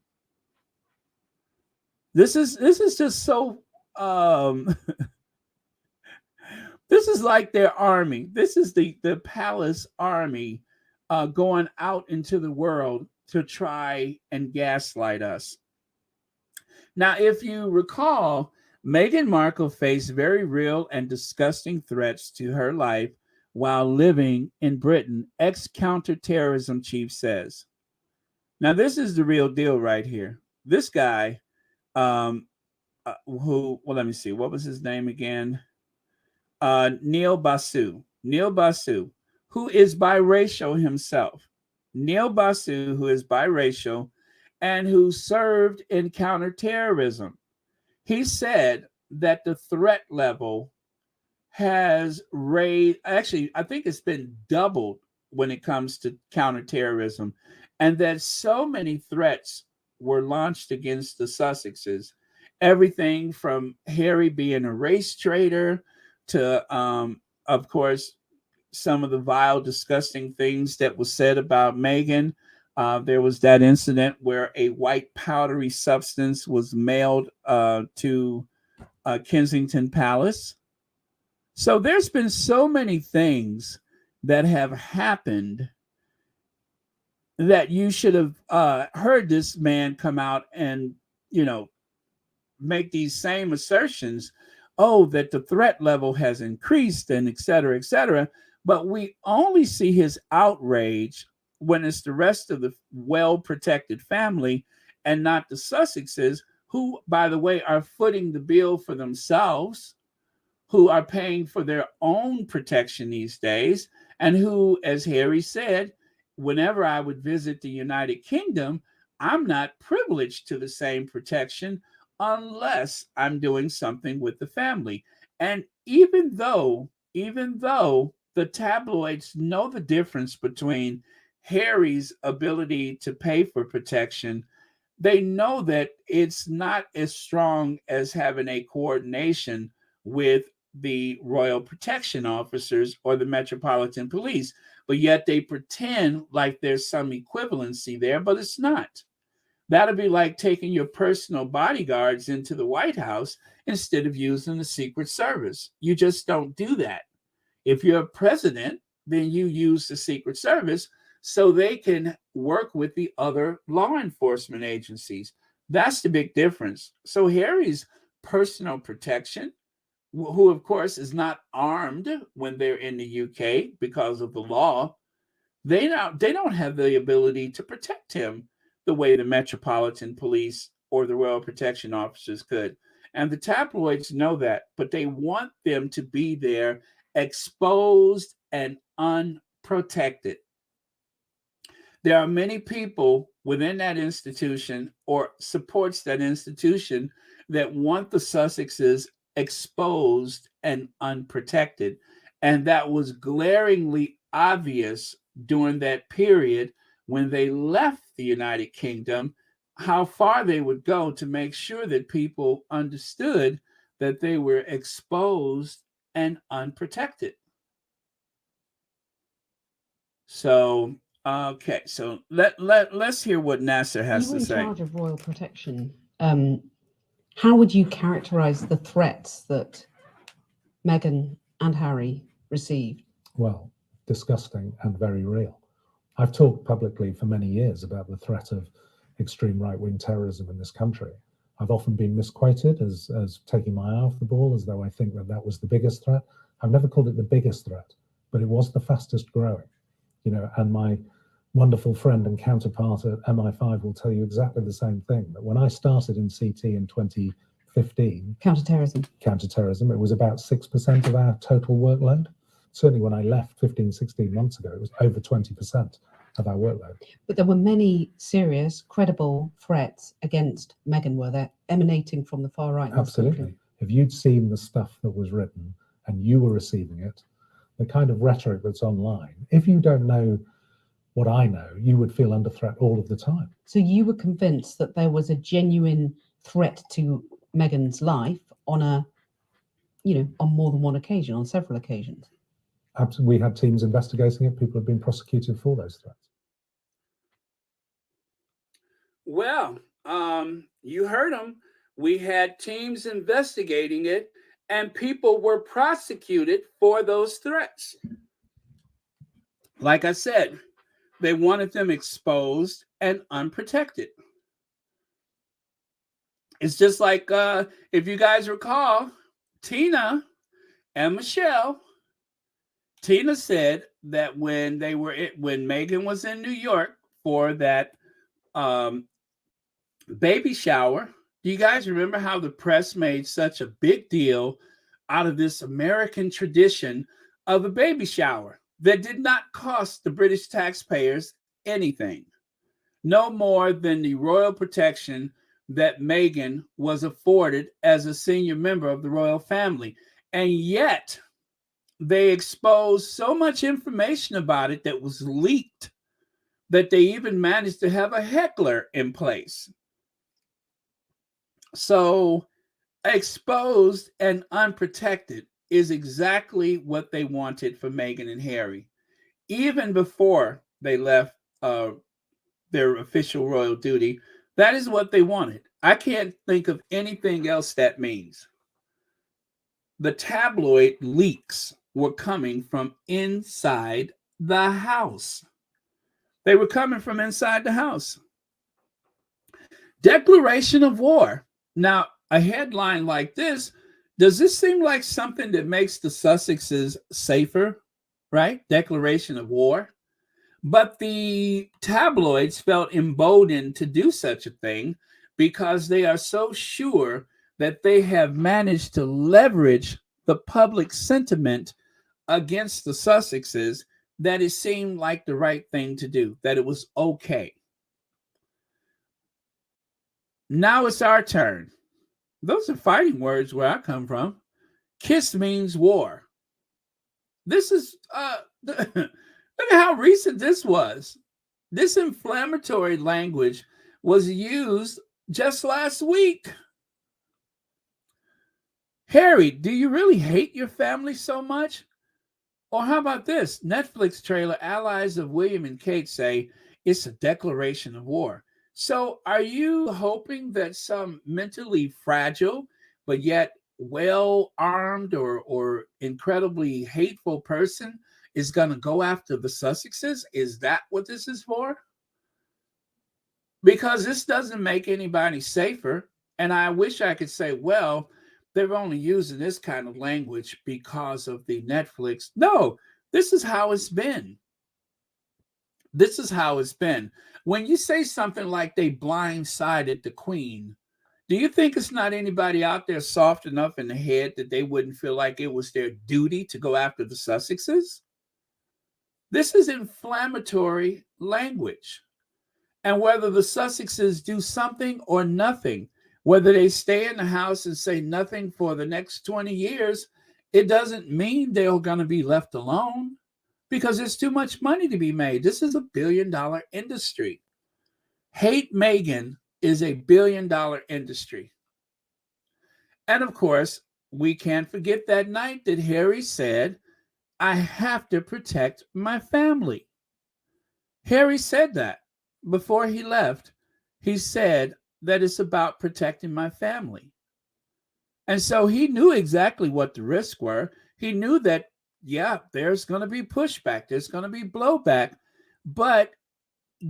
This is just so this is like their army. This is the palace army going out into the world to try and gaslight us. Now, if you recall, Meghan Markle faced very real and disgusting threats to her life while living in Britain, ex counterterrorism chief says. Now, this is the real deal right here. This guy, um, well, let me see, what was his name again? Neil Basu. Neil Basu, who is biracial himself. Neil Basu, who is biracial and who served in counterterrorism. He said that the threat level has raised, actually, I think it's been doubled when it comes to counterterrorism, and that so many threats were launched against the Sussexes. Everything from Harry being a race traitor to, of course, some of the vile, disgusting things that was said about Meghan. There was that incident where a white powdery substance was mailed to Kensington Palace. So there's been so many things that have happened that you should have heard this man come out and, make these same assertions. Oh, that the threat level has increased and et cetera, et cetera. But we only see his outrage when it's the rest of the well-protected family and not the Sussexes, who, by the way, are footing the bill for themselves, who are paying for their own protection these days, and who, as Harry said, whenever I would visit the United Kingdom, I'm not privileged to the same protection unless I'm doing something with the family. And even though the tabloids know the difference between Harry's ability to pay for protection, they know that it's not as strong as having a coordination with the Royal Protection Officers or the Metropolitan Police. But yet they pretend like there's some equivalency there, but it's not. That'd be like taking your personal bodyguards into the White House instead of using the Secret Service. You just don't do that. If you're a president, then you use the Secret Service so they can work with the other law enforcement agencies. That's the big difference. So Harry's personal protection, who of course is not armed when they're in the UK because of the law, they don't have the ability to protect him the way the Metropolitan Police or the Royal Protection Officers could. And the tabloids know that, but they want them to be there exposed and unprotected. There are many people within that institution or supports that institution that want the Sussexes exposed and unprotected. And that was glaringly obvious during that period when they left the United Kingdom, how far they would go to make sure that people understood that they were exposed and unprotected. So, okay, so let's hear what Nasser has to say. You were in charge of royal protection. How would you characterize the threats that Meghan and Harry received? Well, disgusting and very real. I've talked publicly for many years about the threat of extreme right-wing terrorism in this country. I've often been misquoted as taking my eye off the ball, as though I think that was the biggest threat. I've never called it the biggest threat, but it was the fastest growing. And my wonderful friend and counterpart at MI5 will tell you exactly the same thing, that when I started in CT in 2015, counterterrorism, it was about 6% of our total workload. Certainly when I left 15, 16 months ago, it was over 20% of our workload. But there were many serious, credible threats against Meghan, were there, emanating from the far right? Absolutely. If you'd seen the stuff that was written and you were receiving it, the kind of rhetoric that's online, if you don't know what I know, you would feel under threat all of the time. So you were convinced that there was a genuine threat to Meghan's life on on more than one occasion, on several occasions. We had teams investigating it. People have been prosecuted for those threats. Well, you heard them. We had teams investigating it, and people were prosecuted for those threats. Like I said, they wanted them exposed and unprotected. It's just like, if you guys recall, Tina and Michelle. Tina said that when Meghan was in New York for that baby shower, do you guys remember how the press made such a big deal out of this American tradition of a baby shower that did not cost the British taxpayers anything, no more than the royal protection that Meghan was afforded as a senior member of the royal family? And yet they exposed so much information about it that was leaked that they even managed to have a heckler in place. So exposed and unprotected is exactly what they wanted for Meghan and Harry, even before they left their official royal duty. That is what they wanted. I can't think of anything else that means. The tabloid leaks were coming from inside the house. They were coming from inside the house. Declaration of war. Now, a headline like this, does this seem like something that makes the Sussexes safer, right? Declaration of war. But the tabloids felt emboldened to do such a thing because they are so sure that they have managed to leverage the public sentiment against the Sussexes that it seemed like the right thing to do, that it was okay. Now it's our turn. Those are fighting words where I come from. Kiss means war. This is, look at how recent this was. This inflammatory language was used just last week. Harry, do you really hate your family so much? Or how about this? Netflix trailer, allies of William and Kate say it's a declaration of war. So are you hoping that some mentally fragile, but yet well-armed or incredibly hateful person is going to go after the Sussexes? Is that what this is for? Because this doesn't make anybody safer. And I wish I could say, well, they're only using this kind of language because of the Netflix. No, this is how it's been. This is how it's been. When you say something like they blindsided the Queen, do you think it's not anybody out there soft enough in the head that they wouldn't feel like it was their duty to go after the Sussexes? This is inflammatory language. And whether the Sussexes do something or nothing, whether they stay in the house and say nothing for the next 20 years, it doesn't mean they're going to be left alone because there's too much money to be made. This is $1 billion industry. Hate Meghan is a $1 billion industry. And of course, we can't forget that night that Harry said, I have to protect my family. Harry said that before he left. He said that it's about protecting my family. And so he knew exactly what the risks were. He knew that, yeah, there's going to be pushback. There's going to be blowback. But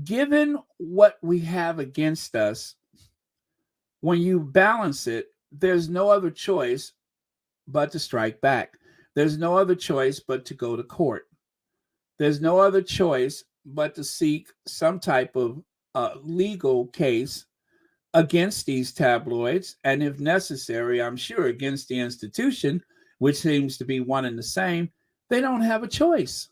given what we have against us, when you balance it, there's no other choice but to strike back. There's no other choice but to go to court. There's no other choice but to seek some type of legal case against these tabloids, and if necessary, I'm sure against the institution, which seems to be one and the same. They don't have a choice.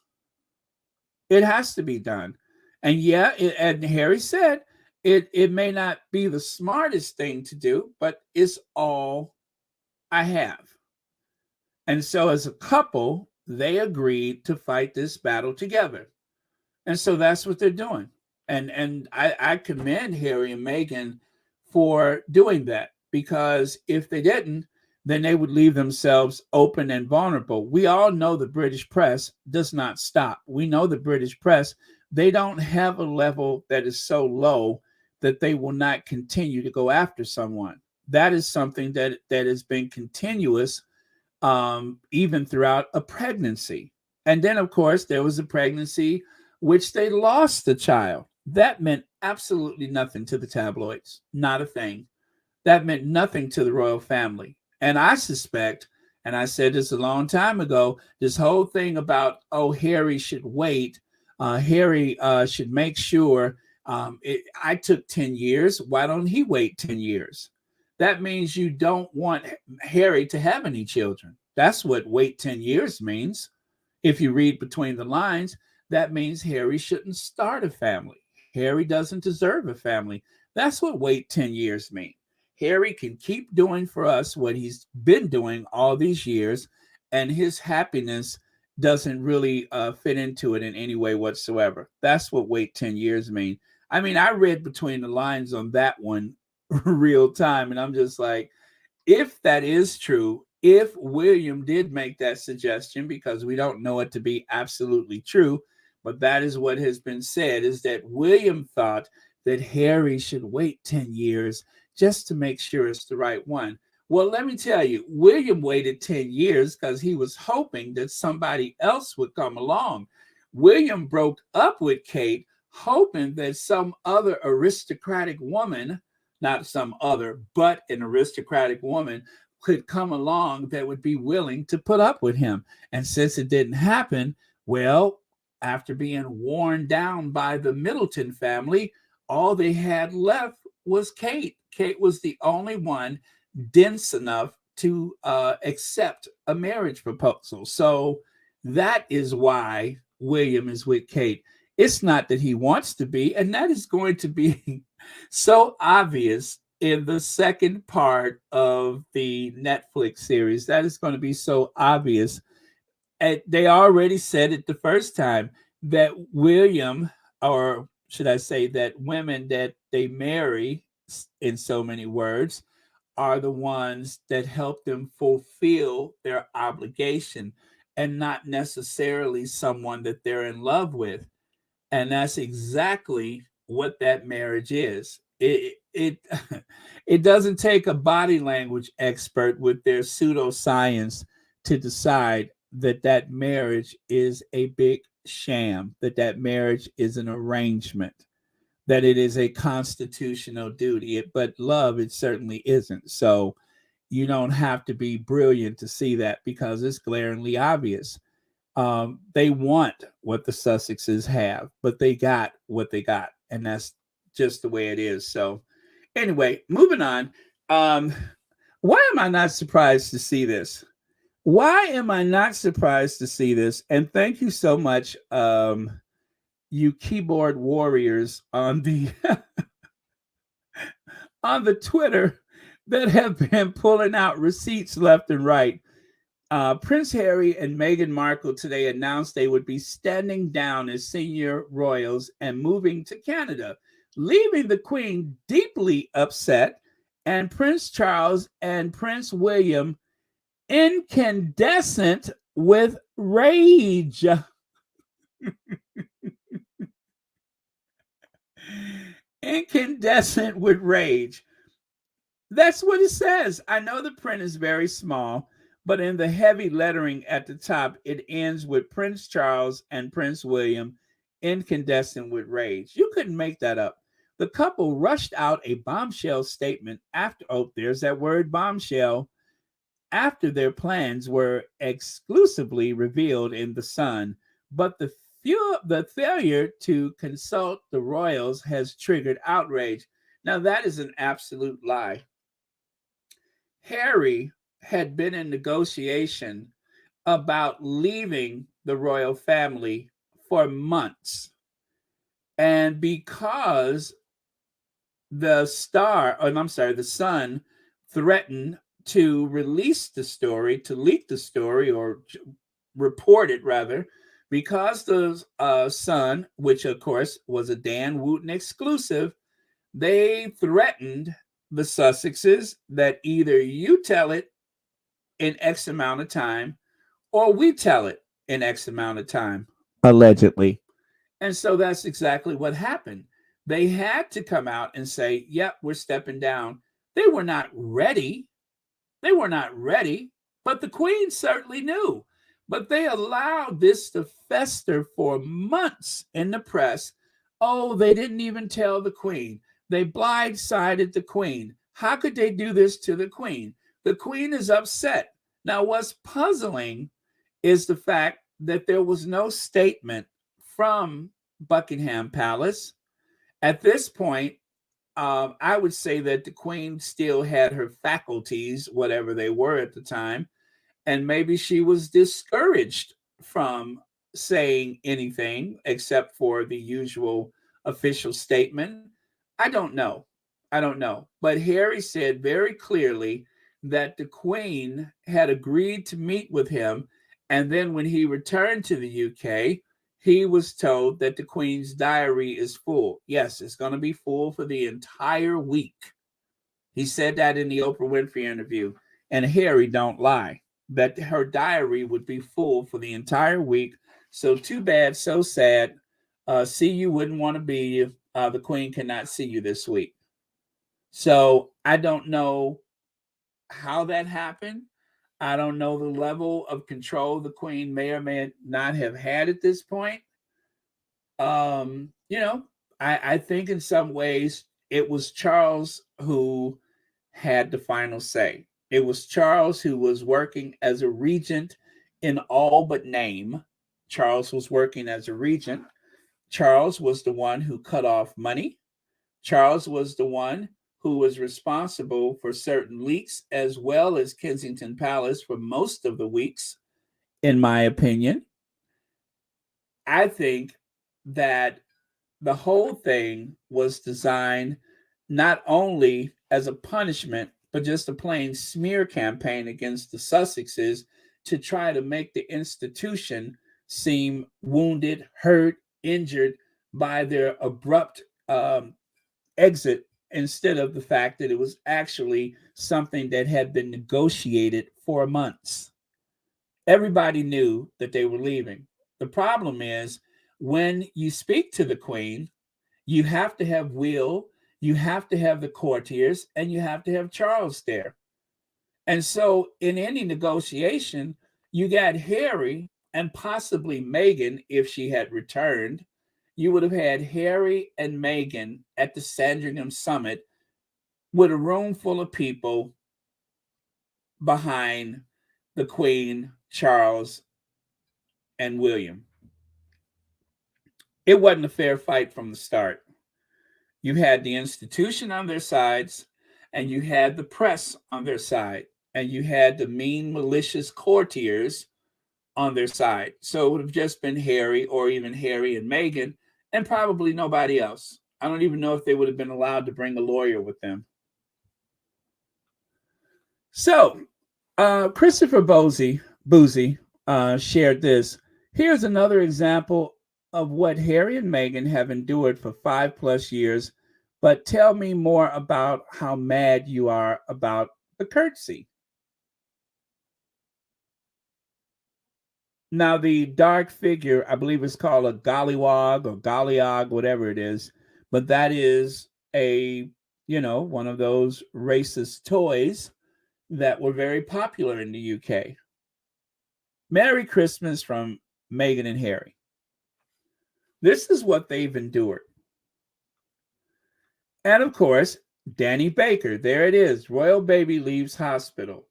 It has to be done. And yeah, and Harry said it may not be the smartest thing to do, but it's all I have. And so as a couple, they agreed to fight this battle together. And so that's what they're doing. And I commend Harry and Meghan for doing that, because if they didn't, then they would leave themselves open and vulnerable. We all know the British press does not stop. We know the British press, they don't have a level that is so low that they will not continue to go after someone. That is something that has been continuous, even throughout a pregnancy. And then, of course, there was a pregnancy which they lost the child. That meant absolutely nothing to the tabloids, not a thing. That meant nothing to the royal family. And I suspect, and I said this a long time ago, this whole thing about, oh, Harry should wait, Harry should make sure. I took 10 years. Why don't he wait 10 years? That means you don't want Harry to have any children. That's what wait 10 years means. If you read between the lines, that means Harry shouldn't start a family. Harry doesn't deserve a family. That's what wait 10 years means. Harry can keep doing for us what he's been doing all these years, and his happiness doesn't really fit into it in any way whatsoever. That's what wait 10 years mean. I mean, I read between the lines on that one real time, and I'm just like, if that is true, if William did make that suggestion, because we don't know it to be absolutely true, but that is what has been said, is that William thought that Harry should wait 10 years just to make sure it's the right one. Well, let me tell you, William waited 10 years because he was hoping that somebody else would come along. William broke up with Kate, hoping that some other aristocratic woman, not some other, but an aristocratic woman, could come along that would be willing to put up with him. And since it didn't happen, well, after being worn down by the Middleton family, all they had left was Kate. Kate was the only one dense enough to accept a marriage proposal. So that is why William is with Kate. It's not that he wants to be, and that is going to be so obvious in the second part of the Netflix series. That is going to be so obvious. And they already said it the first time that William, or should I say that women that they marry, in so many words, are the ones that help them fulfill their obligation, and not necessarily someone that they're in love with. And that's exactly what that marriage is. It doesn't take a body language expert with their pseudoscience to decide that that marriage is a big sham, that that marriage is an arrangement, that it is a constitutional duty. But love, it certainly isn't. So you don't have to be brilliant to see that, because it's glaringly obvious. They want what the Sussexes have, but they got what they got, and that's just the way it is. So anyway, moving on. Why am I not surprised to see this? Why am I not surprised to see this? And thank you so much, you keyboard warriors on the on the Twitter that have been pulling out receipts left and right. Prince Harry and Meghan Markle today announced they would be standing down as senior royals and moving to Canada, leaving the Queen deeply upset, and Prince Charles and Prince William incandescent with rage. Incandescent with rage. That's what it says. I know the print is very small, but in the heavy lettering at the top, it ends with Prince Charles and Prince William incandescent with rage. You couldn't make that up. The couple rushed out a bombshell statement after, oh, there's that word bombshell, after their plans were exclusively revealed in The Sun, but the failure to consult the royals has triggered outrage. Now, that is an absolute lie. Harry had been in negotiation about leaving the royal family for months. And because the Sun threatened to release the story, to leak the story, or report it rather, Because the Sun, which of course was a Dan Wooten exclusive, they threatened the Sussexes that either you tell it in X amount of time or we tell it in X amount of time, allegedly. And so that's exactly what happened. They had to come out and say, yep, we're stepping down. They were not ready. They were not ready, but the Queen certainly knew. But they allowed this to fester for months in the press. Oh, they didn't even tell the Queen. They blindsided the Queen. How could they do this to the Queen? The Queen is upset. Now, what's puzzling is the fact that there was no statement from Buckingham Palace. At this point, I would say that the Queen still had her faculties, whatever they were at the time, and maybe she was discouraged from saying anything except for the usual official statement. I don't know. I don't know. But Harry said very clearly that the Queen had agreed to meet with him. And then when he returned to the UK, he was told that the Queen's diary is full. Yes, it's going to be full for the entire week. He said that in the Oprah Winfrey interview. And Harry don't lie, that her diary would be full for the entire week. So too bad, so sad. See you wouldn't want to be you. The Queen cannot see you this week. So I don't know how that happened. I don't know the level of control the Queen may or may not have had at this point. I think in some ways it was Charles who had the final say. It was Charles who was working as a regent in all but name. Charles was working as a regent. Charles was the one who cut off money. Charles was the one who was responsible for certain leaks, as well as Kensington Palace for most of the weeks, in my opinion. I think that the whole thing was designed not only as a punishment, but just a plain smear campaign against the Sussexes to try to make the institution seem wounded, hurt, injured by their abrupt exit, instead of the fact that it was actually something that had been negotiated for months. Everybody knew that they were leaving. The problem is when you speak to the Queen, you have to have Will, you have to have the courtiers, and you have to have Charles there. And so in any negotiation, you got Harry and possibly Meghan if she had returned. You would have had Harry and Meghan at the Sandringham Summit with a room full of people behind the Queen, Charles, and William. It wasn't a fair fight from the start. You had the institution on their sides, and you had the press on their side, and you had the mean, malicious courtiers on their side. So it would have just been Harry or even Harry and Meghan, and probably nobody else. I don't even know if they would have been allowed to bring a lawyer with them. So Christopher Boozy shared this. Here's another example of what Harry and Meghan have endured for 5+ years, but tell me more about how mad you are about the curtsy. Now, the dark figure, I believe it's called a gollywog or gollyog, whatever it is, but that is one of those racist toys that were very popular in the UK. Merry Christmas from Meghan and Harry. This is what they've endured. And of course, Danny Baker, there it is. Royal baby leaves hospital.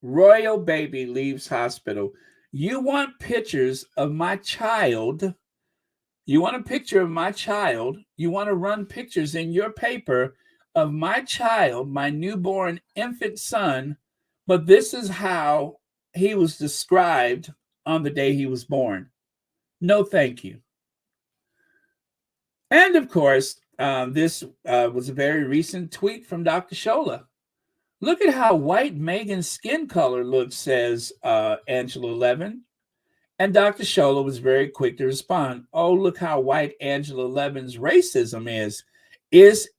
Royal baby leaves hospital. You want pictures of my child. You want a picture of my child. You want to run pictures in your paper of my child, my newborn infant son. But this is how he was described on the day he was born. No, thank you. And of course, this was a very recent tweet from Dr. Shola. Look at how white Meghan's skin color looks, says Angela Levin. And Dr. Shola was very quick to respond. Oh, look how white Angela Levin's racism is. Is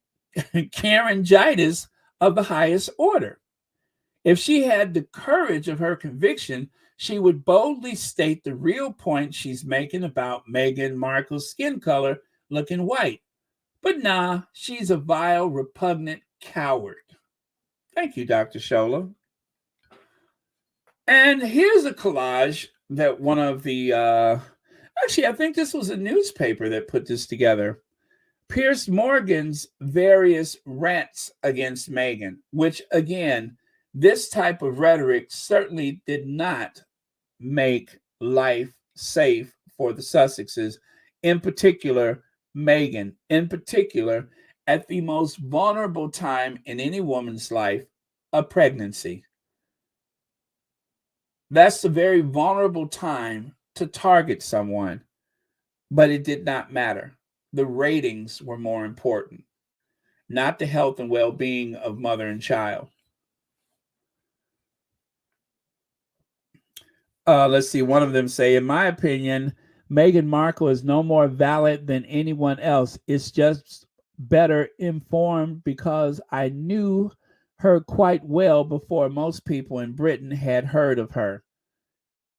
Karen-gitis of the highest order. If she had the courage of her conviction, she would boldly state the real point she's making about Meghan Markle's skin color looking white. But nah, she's a vile, repugnant coward. Thank you, Dr. Shola. And here's a collage that one of the, actually, I think this was a newspaper that put this together. Piers Morgan's various rants against Meghan, which again, this type of rhetoric certainly did not make life safe for the Sussexes, in particular, Meghan, in particular, at the most vulnerable time in any woman's life, a pregnancy. That's a very vulnerable time to target someone, but it did not matter. The ratings were more important, not the health and well-being of mother and child. Let's see, one of them say, in my opinion, Meghan Markle is no more valid than anyone else. It's just better informed because I knew her quite well before most people in Britain had heard of her.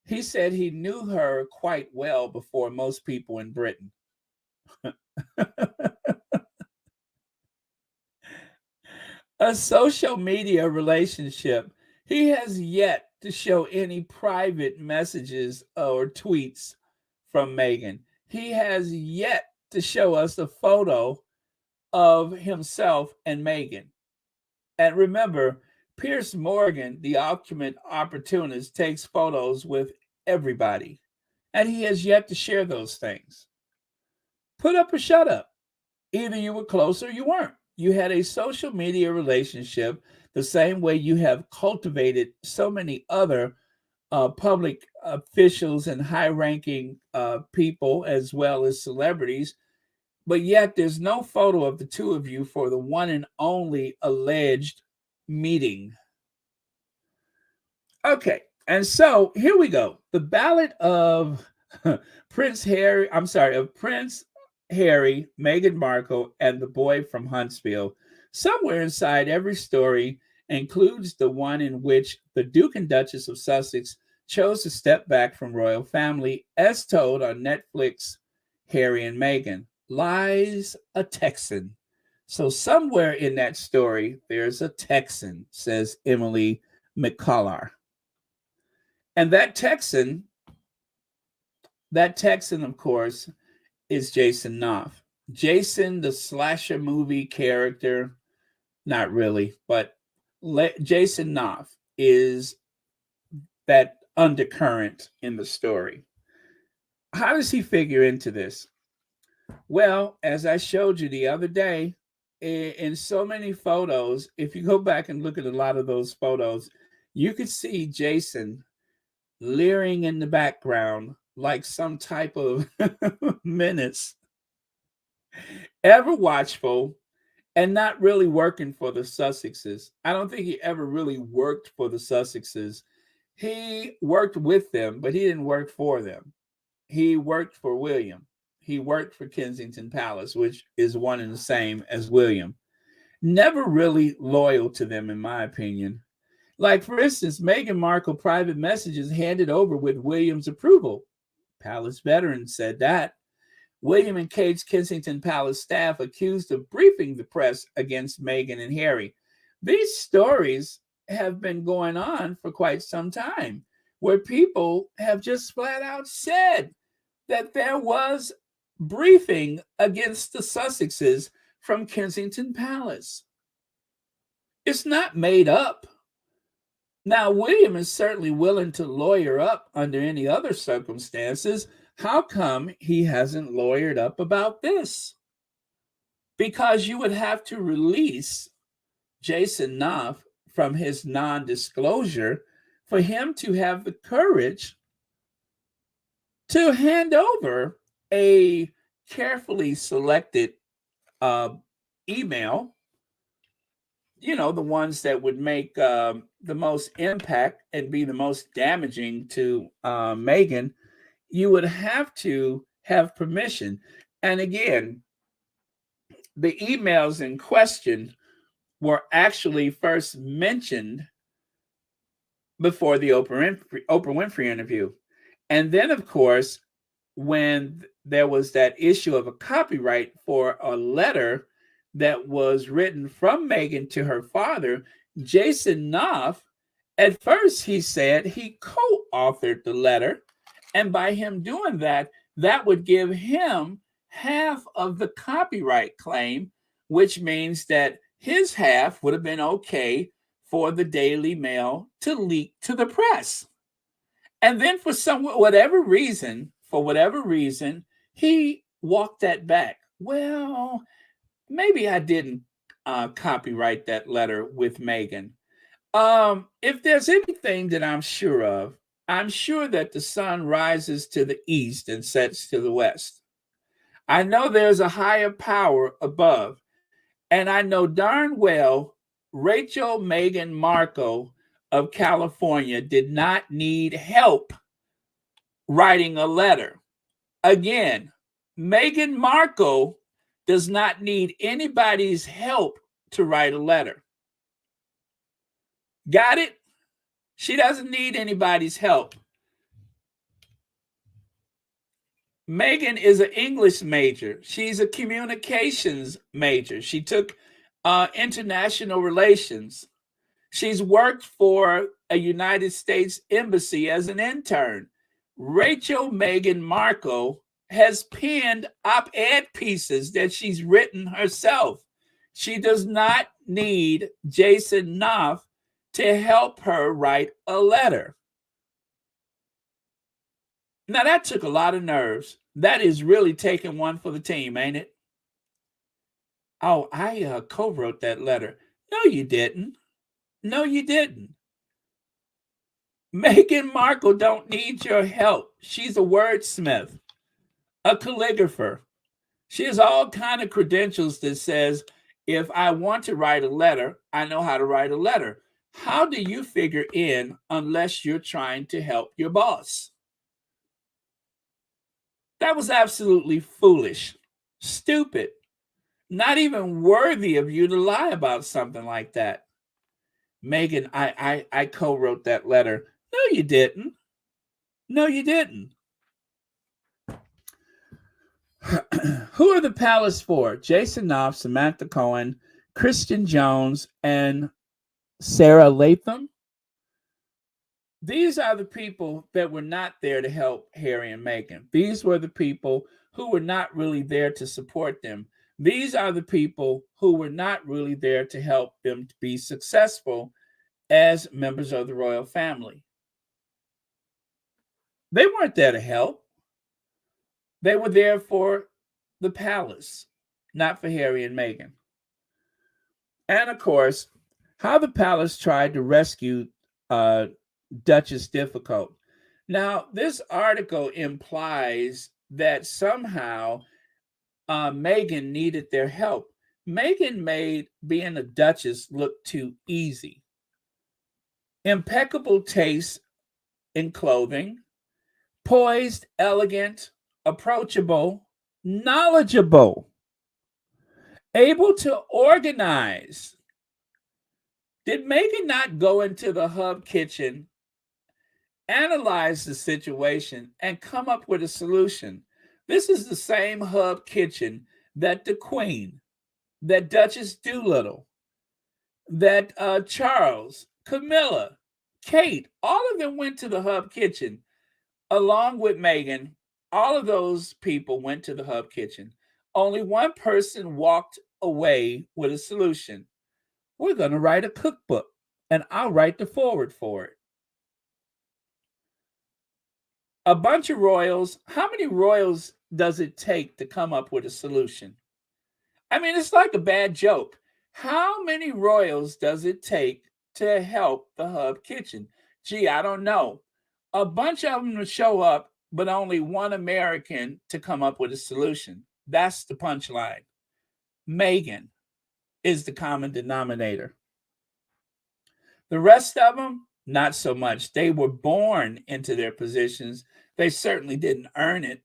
He said he knew her quite well before most people in Britain. A social media relationship. He has yet to show any private messages or tweets from Meghan. He has yet to show us a photo of himself and Meghan. And remember, Piers Morgan, the ultimate opportunist, takes photos with everybody. And he has yet to share those things. Put up or shut up. Either you were close or you weren't. You had a social media relationship the same way you have cultivated so many other public officials and high-ranking people as well as celebrities. But yet there's no photo of the two of you for the one and only alleged meeting. Okay, and so here we go. The ballad of Prince Harry, Meghan Markle, and the boy from Huntsville. Somewhere inside every story includes the one in which the Duke and Duchess of Sussex chose to step back from royal family, as told on Netflix, Harry and Meghan. Lies a Texan. So somewhere in that story, there's a Texan, says Emily McCullar. And that Texan, of course, is Jason Knauf. Jason, the slasher movie character, not really, but Jason Knauf is that undercurrent in the story. How does he figure into this? Well, as I showed you the other day, in so many photos, if you go back and look at a lot of those photos, you could see Jason leering in the background like some type of menace, ever watchful and not really working for the Sussexes. I don't think he ever really worked for the Sussexes. He worked with them, but he didn't work for them. He worked for William. He worked for Kensington Palace, which is one and the same as William. Never really loyal to them, in my opinion. Like, for instance, Meghan Markle private messages handed over with William's approval. Palace veteran said that. William and Kate's Kensington Palace staff accused of briefing the press against Meghan and Harry. These stories have been going on for quite some time, where people have just flat out said that there was briefing against the Sussexes from Kensington Palace. It's not made up. Now, William is certainly willing to lawyer up under any other circumstances. How come he hasn't lawyered up about this? Because you would have to release Jason Knauf from his non-disclosure for him to have the courage to hand over a carefully selected email, you know, the ones that would make the most impact and be the most damaging to Meghan you would have to have permission. And again, the emails in question were actually first mentioned before the Oprah Winfrey interview. And then, of course, when there was that issue of a copyright for a letter that was written from Meghan to her father, Jason Knauf, at first he said he co-authored the letter. And by him doing that, that would give him half of the copyright claim, which means that his half would have been okay for the Daily Mail to leak to the press. And then for whatever reason, he walked that back. Well, maybe I didn't copyright that letter with Meghan. If there's anything that I'm sure of, I'm sure that the sun rises to the east and sets to the west. I know there's a higher power above, and I know darn well Rachel Meghan Markle of California did not need help writing a letter. Again, Meghan Markle does not need anybody's help to write a letter. Got it? She doesn't need anybody's help. Meghan is an English major. She's a communications major. She took international relations. She's worked for a United States embassy as an intern. Rachel Meghan Markle has penned op-ed pieces that she's written herself. She does not need Jason Knauf to help her write a letter. Now, that took a lot of nerves. That is really taking one for the team, ain't it? Oh, I co-wrote that letter. No, you didn't. No, you didn't. Meghan Markle don't need your help. She's a wordsmith, a calligrapher. She has all kind of credentials that says, if I want to write a letter, I know how to write a letter. How do you figure in unless you're trying to help your boss? That was absolutely foolish, stupid, not even worthy of you to lie about something like that. Meghan, I co-wrote that letter. No, you didn't. No, you didn't. Who are the palace for? Jason Knauf, Samantha Cohen, Christian Jones, and Sarah Latham. These are the people that were not there to help Harry and Meghan. These were the people who were not really there to support them. These are the people who were not really there to help them to be successful as members of the royal family. They weren't there to help. They were there for the palace, not for Harry and Meghan. And of course, how the palace tried to rescue Duchess Difficult. Now, this article implies that somehow Meghan needed their help. Meghan made being a duchess look too easy. Impeccable taste in clothing, poised, elegant, approachable, knowledgeable, able to organize. Did Meghan not go into the hub kitchen, analyze the situation, and come up with a solution? This is the same hub kitchen that the Queen, that Duchess Doolittle, that Charles, Camilla, Kate, all of them went to the hub kitchen along with Meghan. All of those people went to the hub kitchen. Only one person walked away with a solution. We're going to write a cookbook, and I'll write the foreword for it. A bunch of royals. How many royals does it take to come up with a solution? I mean, it's like a bad joke. How many royals does it take to help the hub kitchen? Gee, I don't know. A bunch of them to show up, but only one American to come up with a solution. That's the punchline. Meghan is the common denominator. The rest of them, not so much. They were born into their positions. They certainly didn't earn it.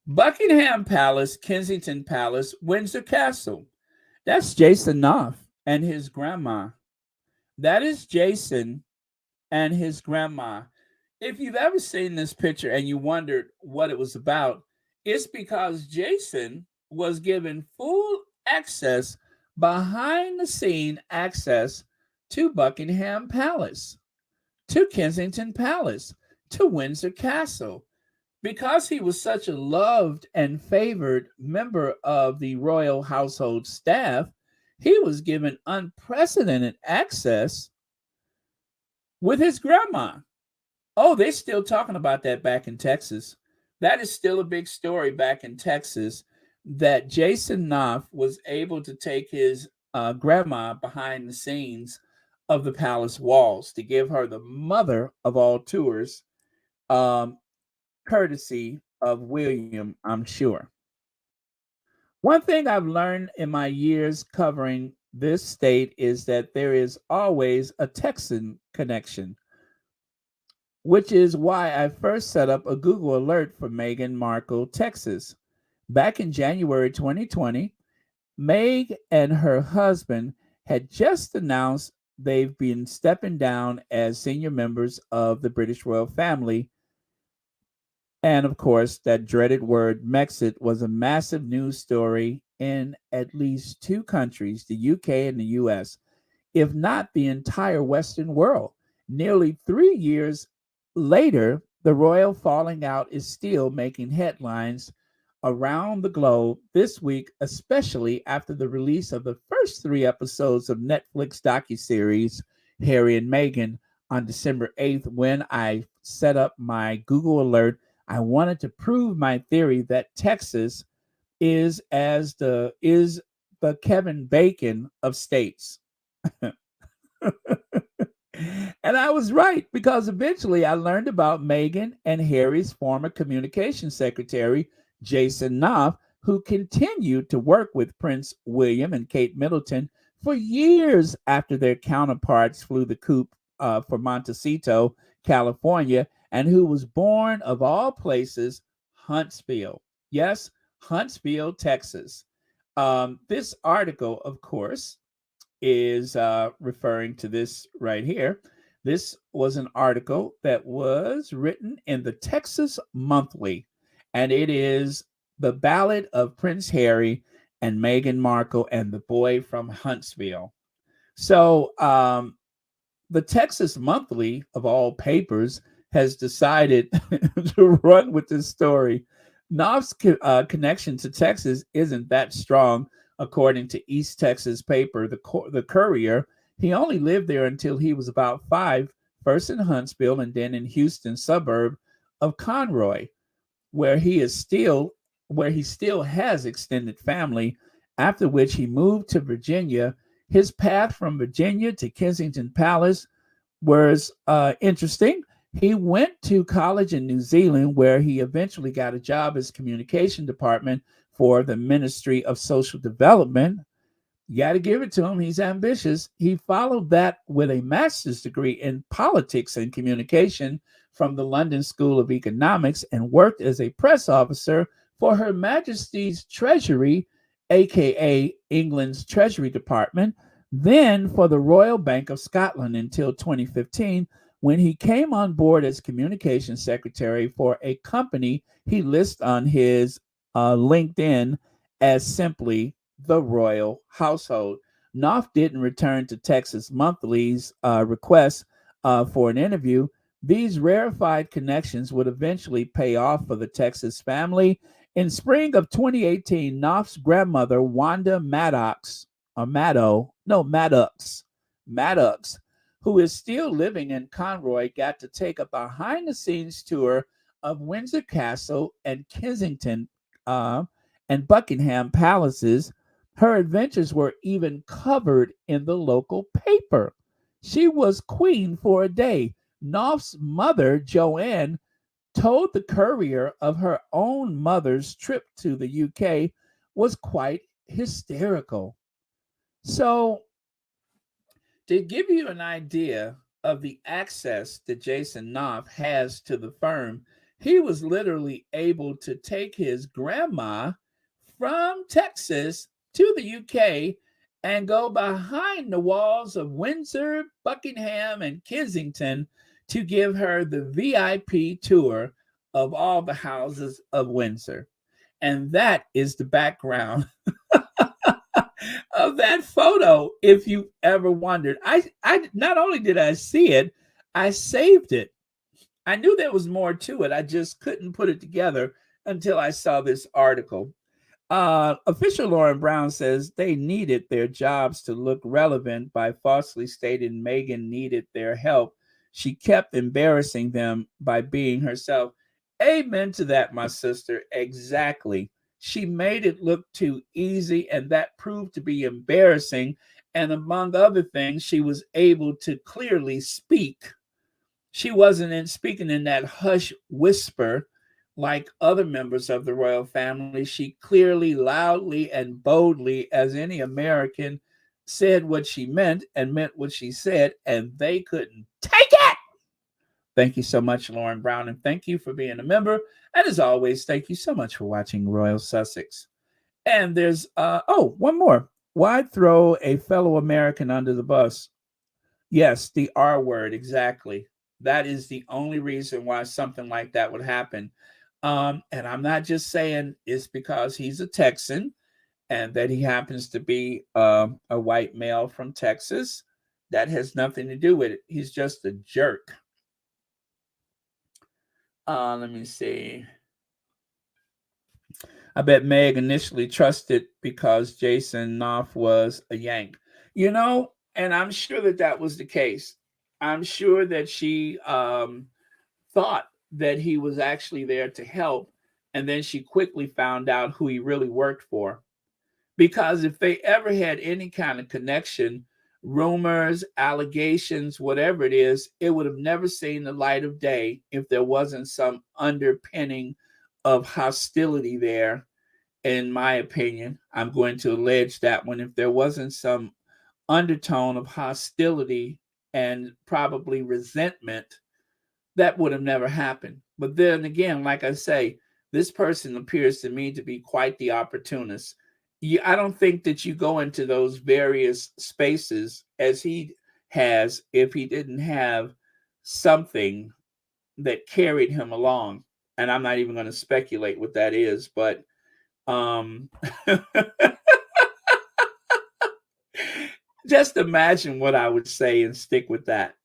Buckingham Palace, Kensington Palace, Windsor Castle. That's Jason Knauf and his grandma. That is Jason and his grandma. If you've ever seen this picture and you wondered what it was about, it's because Jason was given full access, behind the scene access to Buckingham Palace, to Kensington Palace, to Windsor Castle. Because he was such a loved and favored member of the royal household staff, he was given unprecedented access with his grandma. Oh, they're still talking about that back in Texas. That is still a big story back in Texas, that Jason Knauf was able to take his grandma behind the scenes of the palace walls to give her the mother of all tours, um, courtesy of William, I'm sure. One thing I've learned in my years covering this state is that there is always a Texan connection, which is why I first set up a Google alert for Meghan Markle, Texas. Back in January 2020, Meg and her husband had just announced they've been stepping down as senior members of the British royal family. And of course, that dreaded word Mexit was a massive news story in at least two countries, the UK and the US, if not the entire Western world. Nearly 3 years later, the royal falling out is still making headlines around the globe this week, especially after the release of the first 3 episodes of Netflix docu-series Harry and Meghan on December 8th. When I set up my Google alert, I wanted to prove my theory that Texas is the Kevin Bacon of states. And I was right, because eventually I learned about Meghan and Harry's former communication secretary, Jason Knauf, who continued to work with Prince William and Kate Middleton for years after their counterparts flew the coop for Montecito, California, and who was born, of all places, Huntsville. Yes, Huntsville, Texas. This article, of course, is referring to this right here. This was an article that was written in the Texas Monthly, and it is the Ballad of Prince Harry and Meghan Markle and the Boy from Huntsville. So, the Texas Monthly, of all papers, has decided to run with this story. Knopf's connection to Texas isn't that strong, according to East Texas paper, the Courier. He only lived there until he was about 5, first in Huntsville and then in Houston suburb of Conroy, where he still has extended family, after which he moved to Virginia. His path from Virginia to Kensington Palace was interesting. He went to college in New Zealand, where he eventually got a job as communication department for the Ministry of Social Development. You got to give it to him. He's ambitious. He followed that with a master's degree in politics and communication from the London School of Economics, and worked as a press officer for Her Majesty's Treasury, aka England's Treasury Department, then for the Royal Bank of Scotland until 2015, when he came on board as communications secretary for a company he lists on his LinkedIn as simply the Royal Household. Knopf didn't return to Texas Monthly's request for an interview. These rarefied connections would eventually pay off for the Texas family. In spring of 2018, Knopf's grandmother, Wanda Maddox, Maddox, who is still living in Conroy, got to take a behind-the-scenes tour of Windsor Castle and Kensington and Buckingham Palaces. Her adventures were even covered in the local paper. She was queen for a day. Knopf's mother, Joanne, told the Courier of her own mother's trip to the UK was quite hysterical. So to give you an idea of the access that Jason Knauf has to the firm, he was literally able to take his grandma from Texas to the UK and go behind the walls of Windsor, Buckingham, and Kensington to give her the VIP tour of all the houses of Windsor. And that is the background of that photo. If you ever wondered, I not only did I see it, I saved it. I knew there was more to it. I just couldn't put it together until I saw this article. Official Lauren Brown says they needed their jobs to look relevant by falsely stating Meghan needed their help. She kept embarrassing them by being herself. Amen to that, my sister. Exactly. She made it look too easy, and that proved to be embarrassing. And among other things, she was able to clearly speak. She wasn't speaking in that hush whisper like other members of the royal family. She clearly, loudly, and boldly, as any American, said what she meant and meant what she said, and they couldn't take it. Thank you so much, Lauren Brown, and thank you for being a member. And as always, thank you so much for watching Royal Sussex. And there's, one more. Why throw a fellow American under the bus? Yes, the R word, exactly. That is the only reason why something like that would happen. And I'm not just saying it's because he's a Texan and that he happens to be a white male from Texas. That has nothing to do with it. He's just a jerk. Let me see. I bet Meg initially trusted because Jason Knauf was a Yank. You know, and I'm sure that that was the case. I'm sure that she thought that he was actually there to help, and then she quickly found out who he really worked for. Because if they ever had any kind of connection, rumors, allegations, whatever it is, it would have never seen the light of day if there wasn't some underpinning of hostility there. In my opinion, I'm going to allege that one. If there wasn't some undertone of hostility and probably resentment, that would have never happened. But then again, like I say, this person appears to me to be quite the opportunist. I don't think that you go into those various spaces as he has if he didn't have something that carried him along. And I'm not even going to speculate what that is, but just imagine what I would say and stick with that.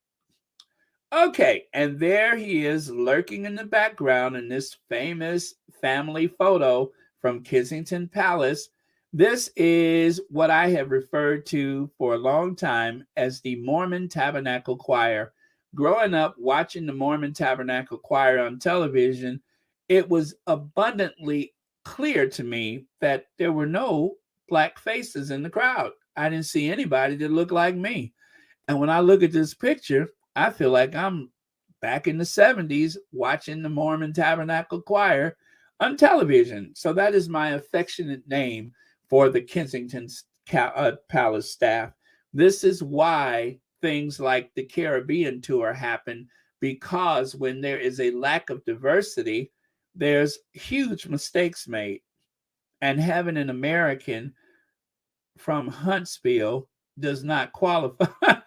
Okay, and there he is lurking in the background in this famous family photo from Kensington Palace. This is what I have referred to for a long time as the Mormon Tabernacle Choir. Growing up watching the Mormon Tabernacle Choir on television, it was abundantly clear to me that there were no black faces in the crowd. I didn't see anybody that looked like me. And when I look at this picture, I feel like I'm back in the 70s watching the Mormon Tabernacle Choir on television. So that is my affectionate name for the Kensington Palace staff. This is why things like the Caribbean tour happen, because when there is a lack of diversity, there's huge mistakes made. And having an American from Huntsville does not qualify.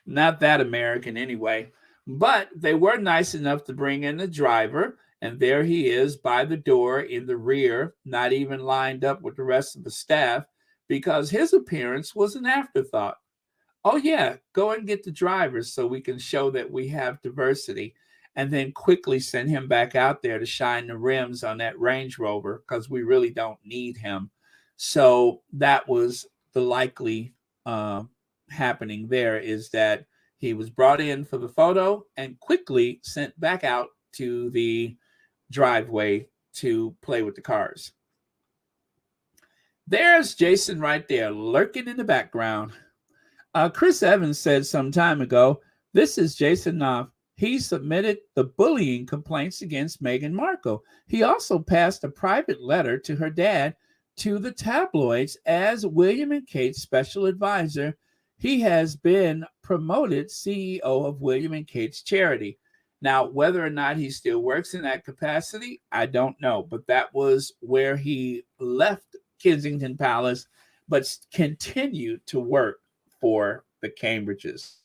Not that American anyway. But they were nice enough to bring in the driver, and there he is by the door in the rear, not even lined up with the rest of the staff, because his appearance was an afterthought. Oh yeah, go and get the driver so we can show that we have diversity, and then quickly send him back out there to shine the rims on that Range Rover because we really don't need him. So that was the likely happening there, is that he was brought in for the photo and quickly sent back out to the driveway to play with the cars. There's Jason right there, lurking in the background. Chris Evans said some time ago, this is Jason Knauf. He submitted the bullying complaints against Meghan Markle. He also passed a private letter to her dad to the tabloids as William and Kate's special advisor. He has been promoted CEO of William and Kate's charity. Now, whether or not he still works in that capacity, I don't know. But that was where he left Kensington Palace, but continued to work for the Cambridges.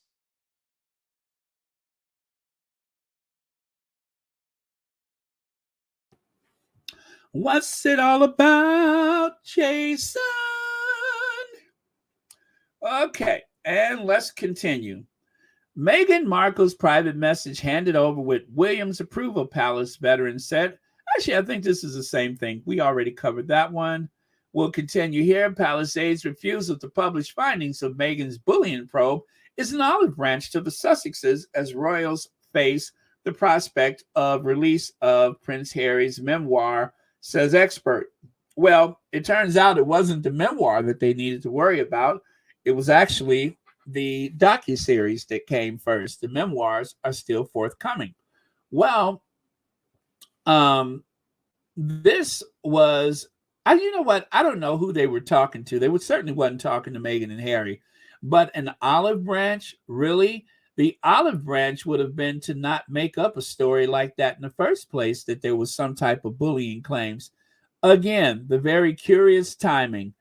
What's it all about, Jason? Okay, and let's continue. Meghan Markle's private message handed over with William's approval, Palace veteran said. Actually, I think this is the same thing. We already covered that one. We'll continue here. Palace aides' refusal to publish findings of Meghan's bullying probe is an olive branch to the Sussexes as royals face the prospect of release of Prince Harry's memoir, says expert. Well, it turns out it wasn't the memoir that they needed to worry about. It was actually the Docu-Series that came first. The memoirs are still forthcoming. Well, this was, you know what? I don't know who they were talking to. They certainly wasn't talking to Meghan and Harry. But an olive branch, really? The olive branch would have been to not make up a story like that in the first place, that there was some type of bullying claims. Again, the very curious timing.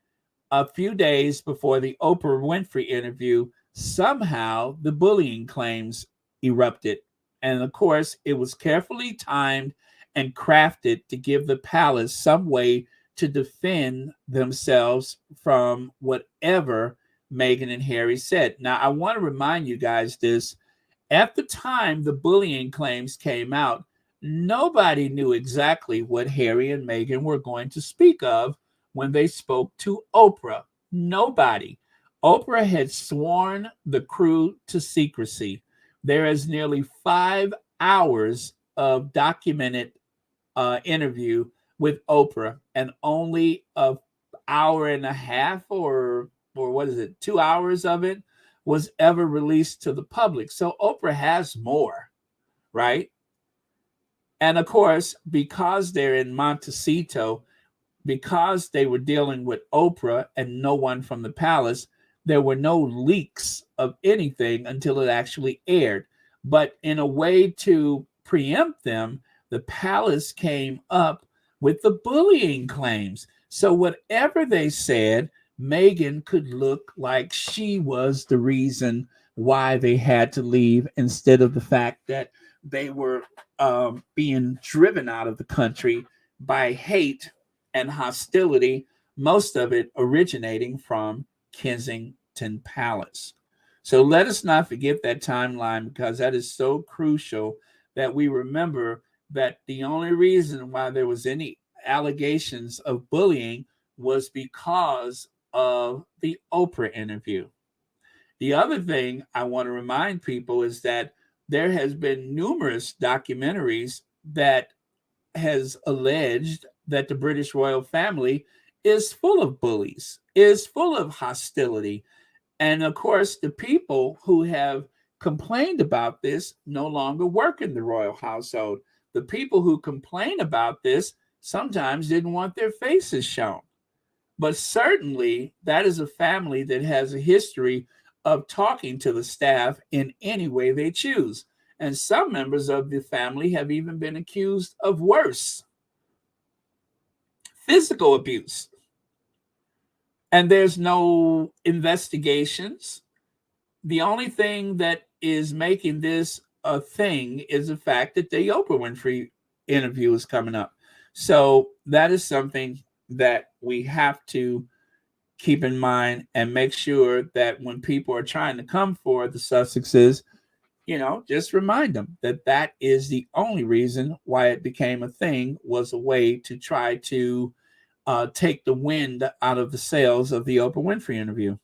A few days before the Oprah Winfrey interview, somehow the bullying claims erupted. And of course, it was carefully timed and crafted to give the palace some way to defend themselves from whatever Meghan and Harry said. Now, I want to remind you guys this. At the time the bullying claims came out, nobody knew exactly what Harry and Meghan were going to speak of when they spoke to Oprah. Nobody. Oprah had sworn the crew to secrecy. There is nearly 5 hours of documented interview with Oprah, and only an hour and a half or what is it, 2 hours of it was ever released to the public. So Oprah has more, right? And of course, because they're in Montecito, because they were dealing with Oprah and no one from the palace, there were no leaks of anything until it actually aired. But in a way to preempt them, the palace came up with the bullying claims. So whatever they said, Meghan could look like she was the reason why they had to leave, instead of the fact that they were being driven out of the country by hate and hostility, most of it originating from Kensington Palace. So let us not forget that timeline, because that is so crucial that we remember that the only reason why there was any allegations of bullying was because of the Oprah interview. The other thing I want to remind people is that there has been numerous documentaries that has alleged that the British royal family is full of bullies, is full of hostility. And of course, the people who have complained about this no longer work in the royal household. The people who complain about this sometimes didn't want their faces shown. But certainly that is a family that has a history of talking to the staff in any way they choose. And some members of the family have even been accused of worse, physical abuse. And there's no investigations. The only thing that is making this a thing is the fact that the Oprah Winfrey interview is coming up. So that is something that we have to keep in mind and make sure that when people are trying to come for the Sussexes, just remind them that that is the only reason why it became a thing, was a way to try to take the wind out of the sails of the Oprah Winfrey interview.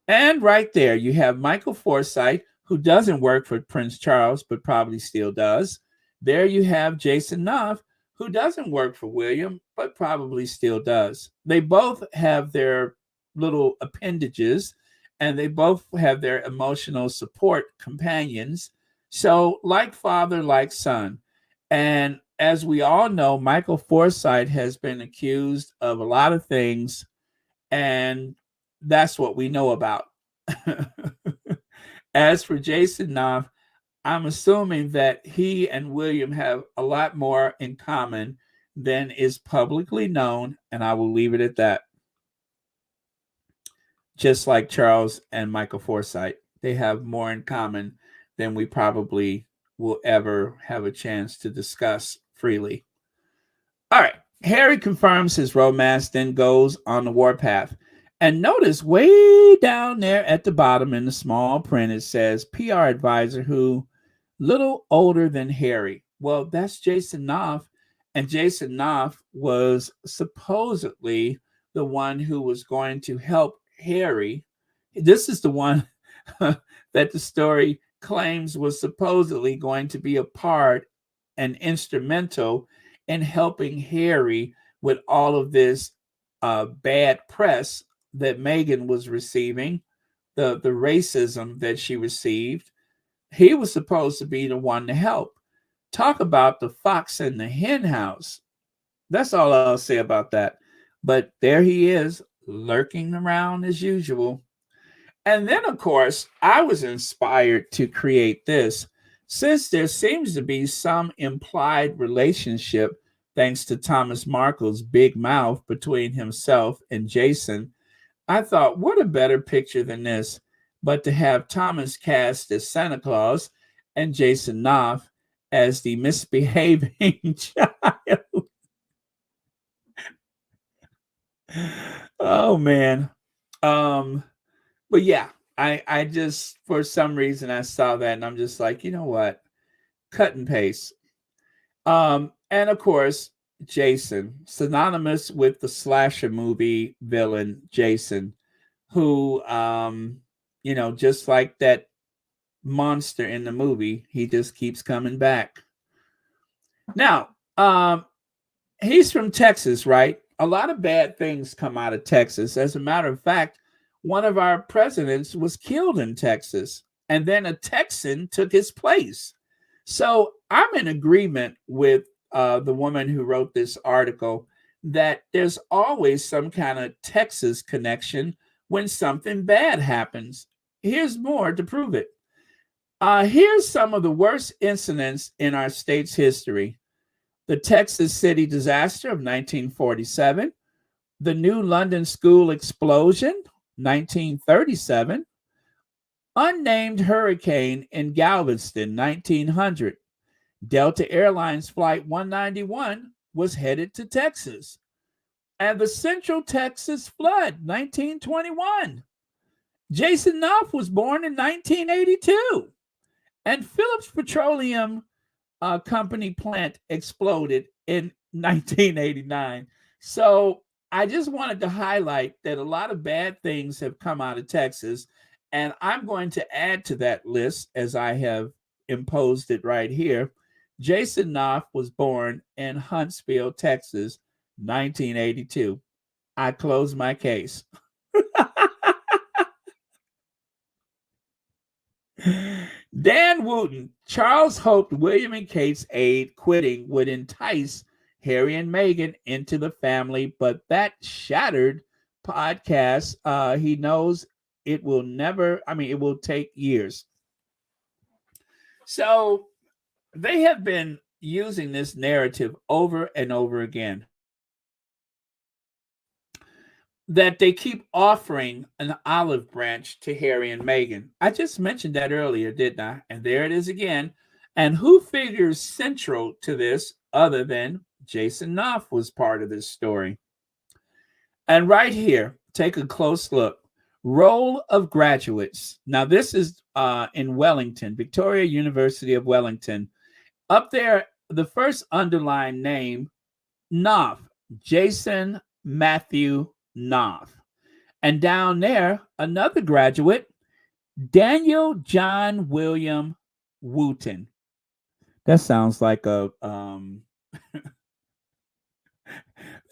And right there, you have Michael Forsythe, who doesn't work for Prince Charles, but probably still does. There you have Jason Knauf, who doesn't work for William, but probably still does. They both have their little appendages, and they both have their emotional support companions. So like father, like son. And as we all know, Michael Forsythe has been accused of a lot of things, and that's what we know about. As for Jason Knauf, I'm assuming that he and William have a lot more in common than is publicly known, and I will leave it at that. Just like Charles and Michael Forsythe, they have more in common than we probably will ever have a chance to discuss freely. All right. Harry confirms his romance, then goes on the warpath. And notice way down there at the bottom in the small print, it says PR advisor who little older than Harry. Well, that's Jason Knauf. And Jason Knauf was supposedly the one who was going to help Harry. This is the one that the story claims was supposedly going to be a part and instrumental in helping Harry with all of this bad press that Meghan was receiving, the racism that she received. He was supposed to be the one to help. Talk about the fox in the hen house. That's all I'll say about that. But there he is, lurking around as usual. And then, of course, I was inspired to create this since there seems to be some implied relationship, thanks to Thomas Markle's big mouth between himself and Jason. I thought, what a better picture than this, but to have Thomas cast as Santa Claus and Jason Knauf as the misbehaving child. Oh man. But yeah, I just, for some reason I saw that and I'm just like, you know what? Cut and paste. And of course, Jason, synonymous with the slasher movie villain Jason, who just like that monster in the movie, he just keeps coming back. Now, he's from Texas, right? A lot of bad things come out of Texas. As a matter of fact, one of our presidents was killed in Texas, and then a Texan took his place. So I'm in agreement with the woman who wrote this article that there's always some kind of Texas connection when something bad happens. Here's more to prove it. Here's some of the worst incidents in our state's history. The Texas City disaster of 1947, the New London School explosion, 1937, unnamed hurricane in Galveston, 1900. Delta Airlines Flight 191 was headed to Texas. And the Central Texas flood, 1921. Jason Knauf was born in 1982. And Phillips Petroleum Company plant exploded in 1989. So I just wanted to highlight that a lot of bad things have come out of Texas. And I'm going to add to that list, as I have imposed it right here. Jason Knauf was born in Huntsville, Texas, 1982. I close my case. Dan Wooten. Charles hoped William and Kate's aid quitting would entice Harry and Meghan into the family, but that shattered podcast. He knows it will never, it will take years. So they have been using this narrative over and over again, that they keep offering an olive branch to Harry and Meghan. I just mentioned that earlier, didn't I? And there it is again. And who figures central to this other than Jason Knauf was part of this story? And right here, take a close look. Roll of graduates. Now, this is in Wellington, Victoria University of Wellington. Up there, the first underlined name, Knauf, Jason Matthew Knauf. And down there, another graduate, Daniel John William Wooten. That sounds like a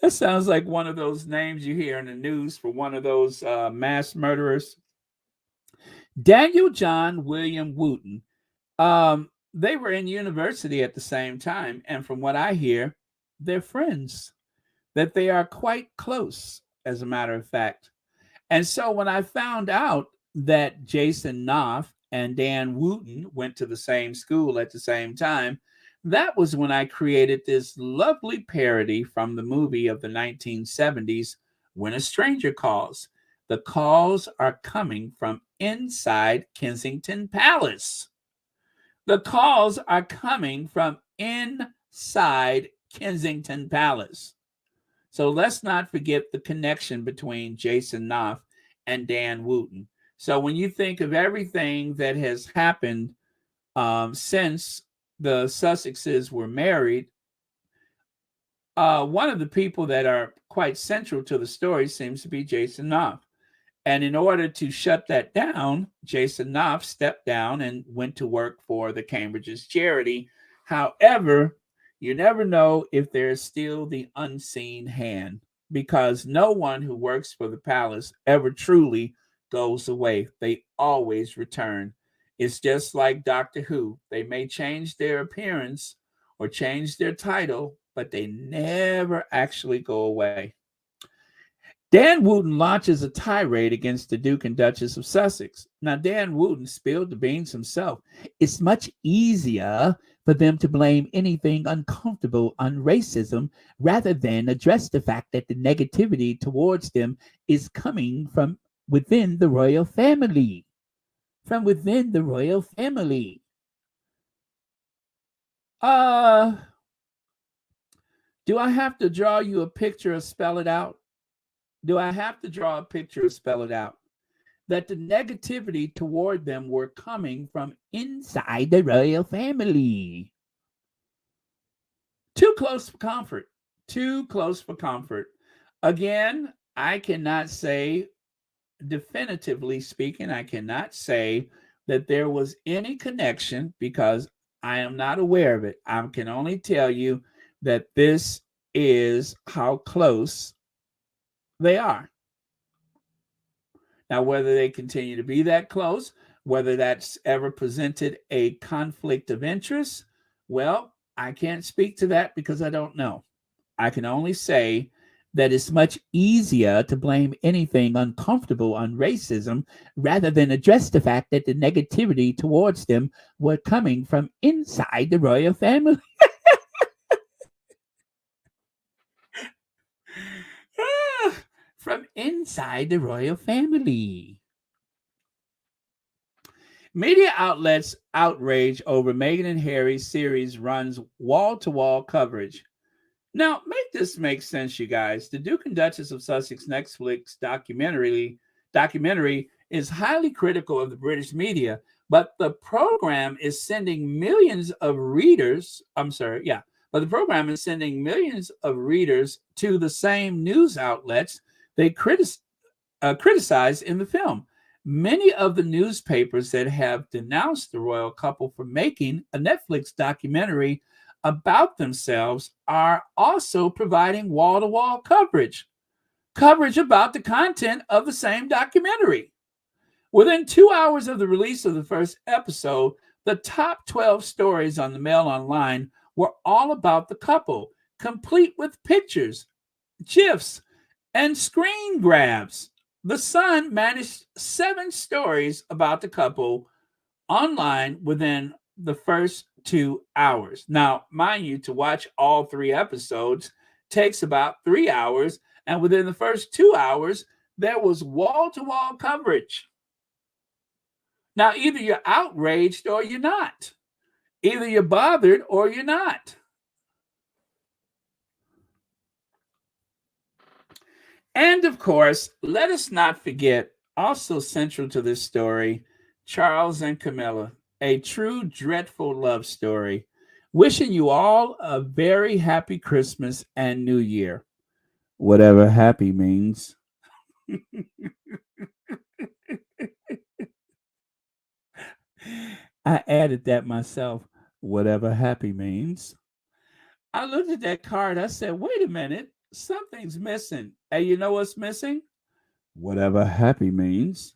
that sounds like one of those names you hear in the news for one of those mass murderers. Daniel John William Wooten. they were in university at the same time. And from what I hear, they're friends, that they are quite close, as a matter of fact. And so when I found out that Jason Knopf and Dan Wooten went to the same school at the same time, that was when I created this lovely parody from the movie of the 1970s, When a Stranger Calls. The calls are coming from inside Kensington Palace. The calls are coming from inside Kensington Palace. So let's not forget the connection between Jason Knopf and Dan Wooten. So when you think of everything that has happened since the Sussexes were married, one of the people that are quite central to the story seems to be Jason Knopf. And in order to shut that down, Jason Knopf stepped down and went to work for the Cambridge's charity. However, you never know if there's still the unseen hand, because no one who works for the palace ever truly goes away. They always return. It's just like Doctor Who. They may change their appearance or change their title, but they never actually go away. Dan Wooten launches a tirade against the Duke and Duchess of Sussex. Now, Dan Wooten spilled the beans himself. It's much easier for them to blame anything uncomfortable on racism rather than address the fact that the negativity towards them is coming from within the royal family. From within the royal family. Do I have to draw you a picture or spell it out? Do I have to draw a picture or spell it out? That the negativity toward them were coming from inside the royal family. Too close for comfort. Too close for comfort. Again, I cannot say, definitively speaking, I cannot say that there was any connection because I am not aware of it. I can only tell you that this is how close they are. Now, whether they continue to be that close, whether that's ever presented a conflict of interest, well, I can't speak to that because I don't know. I can only say that it's much easier to blame anything uncomfortable on racism rather than address the fact that the negativity towards them were coming from inside the royal family. From inside the royal family. Media outlets outrage over Meghan and Harry's series runs wall-to-wall coverage. Now, make this make sense, you guys. The Duke and Duchess of Sussex Netflix documentary is highly critical of the British media, but the program is sending millions of readers. But the program is sending millions of readers to the same news outlets they criticized in the film. Many of the newspapers that have denounced the royal couple for making a Netflix documentary about themselves are also providing wall-to-wall coverage about the content of the same documentary. Within 2 hours of the release of the first episode, the top 12 stories on the Mail Online were all about the couple, complete with pictures, GIFs, and screen grabs. The Sun managed 7 stories about the couple online within the first 2 hours. Now, mind you, to watch all 3 episodes takes about 3 hours, and within the first 2 hours, there was wall-to-wall coverage. Now, either you're outraged or you're not. Either you're bothered or you're not. And of course, let us not forget, also central to this story, Charles and Camilla, a true dreadful love story. Wishing you all a very happy Christmas and New Year. Whatever happy means. I added that myself. Whatever happy means. I looked at that card. I said, wait a minute. Something's missing. And you know what's missing? Whatever happy means.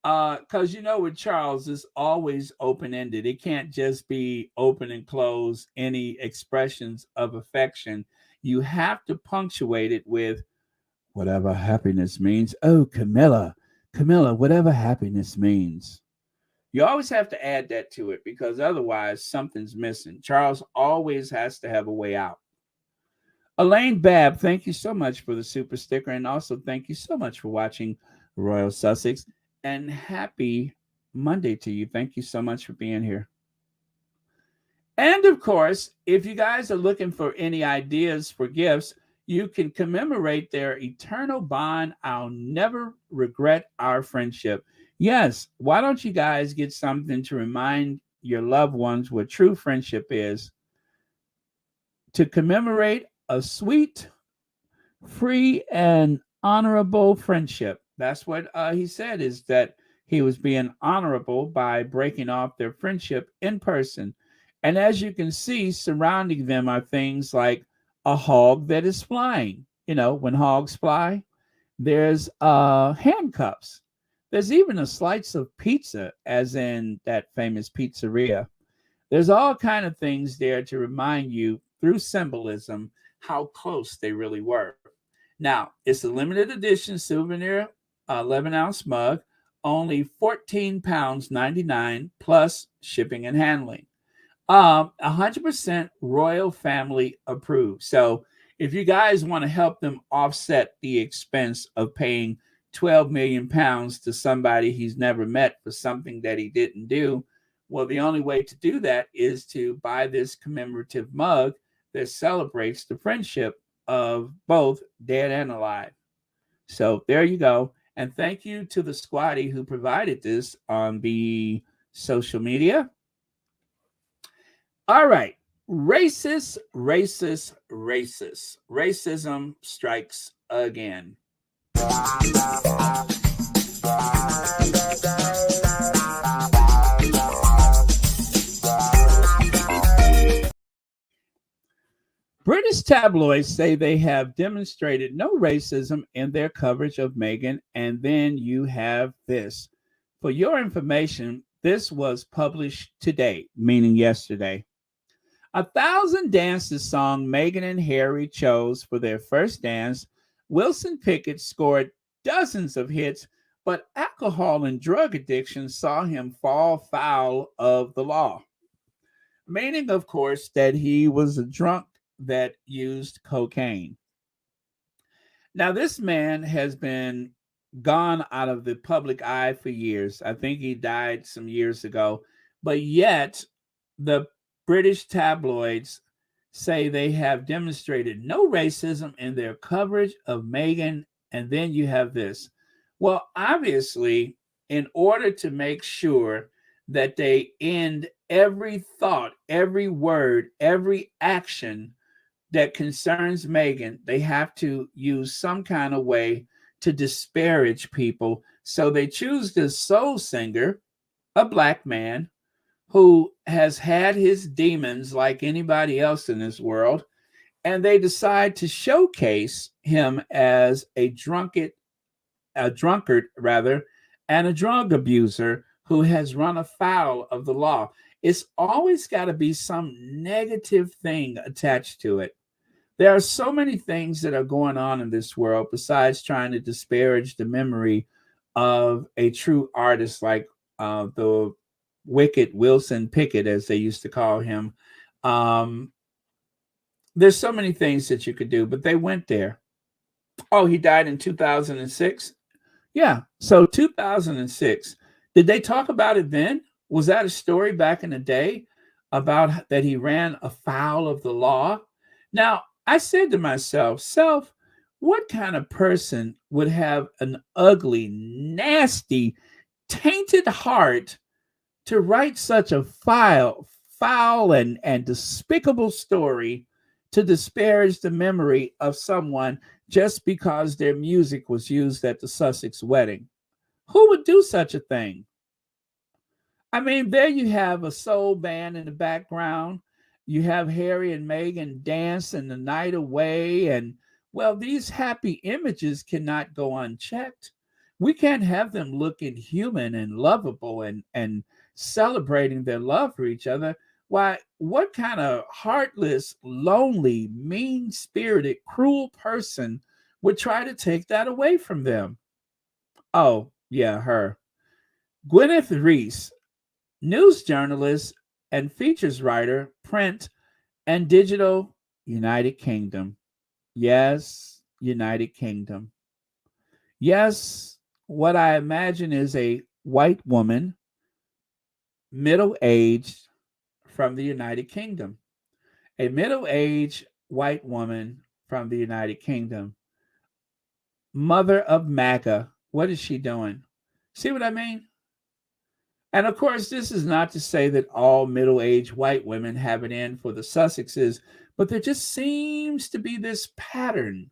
Because with Charles, it's always open-ended. It can't just be open and close any expressions of affection. You have to punctuate it with whatever happiness means. Oh, Camilla, whatever happiness means. You always have to add that to it because otherwise something's missing. Charles always has to have a way out. Elaine Babb, thank you so much for the super sticker. And also thank you so much for watching Royal Sussex. And happy Monday to you. Thank you so much for being here. And of course, if you guys are looking for any ideas for gifts, you can commemorate their eternal bond. I'll never regret our friendship. Yes, why don't you guys get something to remind your loved ones what true friendship is? To commemorate a sweet, free, and honorable friendship. That's what he said, is that he was being honorable by breaking off their friendship in person. And as you can see, surrounding them are things like a hog that is flying. When hogs fly, there's handcuffs. There's even a slice of pizza, as in that famous pizzeria. There's all kind of things there to remind you through symbolism how close they really were. Now, it's a limited edition souvenir 11-ounce mug, only £14.99 plus shipping and handling. 100% royal family approved. So if you guys want to help them offset the expense of paying 12 million pounds to somebody he's never met for something that he didn't do, well, the only way to do that is to buy this commemorative mug that celebrates the friendship of both dead and alive. So there you go. And thank you to the squatty who provided this on the social media. All right. Racist, racist, racist. Racism strikes again. British tabloids say they have demonstrated no racism in their coverage of Meghan. And then you have this. For your information, this was published today, meaning yesterday. 1,000 Dances song Meghan and Harry chose for their first dance. Wilson Pickett scored dozens of hits, but alcohol and drug addiction saw him fall foul of the law. Meaning, of course, that he was a drunk that used cocaine. Now, this man has been gone out of the public eye for years. I think he died some years ago, but yet the British tabloids say they have demonstrated no racism in their coverage of Meghan. And then you have this. Well, obviously, in order to make sure that they end every thought, every word, every action that concerns Meghan, they have to use some kind of way to disparage people. So they choose this soul singer, a black man, who has had his demons like anybody else in this world, and they decide to showcase him as a drunkard rather, and a drug abuser who has run afoul of the law. It's always got to be some negative thing attached to it. There are so many things that are going on in this world besides trying to disparage the memory of a true artist like the wicked Wilson Pickett, as they used to call him. There's so many things that you could do, but they went there. Oh, he died in 2006? Yeah, so 2006. Did they talk about it then? Was that a story back in the day about that he ran afoul of the law? Now, I said to myself, what kind of person would have an ugly, nasty, tainted heart to write such a foul and despicable story to disparage the memory of someone just because their music was used at the Sussex wedding? Who would do such a thing? I mean, there you have a soul band in the background. You have Harry and Meghan dancing the night away. And, well, these happy images cannot go unchecked. We can't have them looking human and lovable and celebrating their love for each other. Why, what kind of heartless, lonely, mean spirited, cruel person would try to take that away from them? Oh, yeah, her. Gwyneth Reese, news journalist and features writer, print and digital, United Kingdom. Yes, United Kingdom. Yes, what I imagine is a white woman, middle aged, from the United Kingdom. A middle aged white woman from the United Kingdom. Mother of MAGA. What is she doing? See what I mean? And of course, this is not to say that all middle aged white women have it in for the Sussexes, but there just seems to be this pattern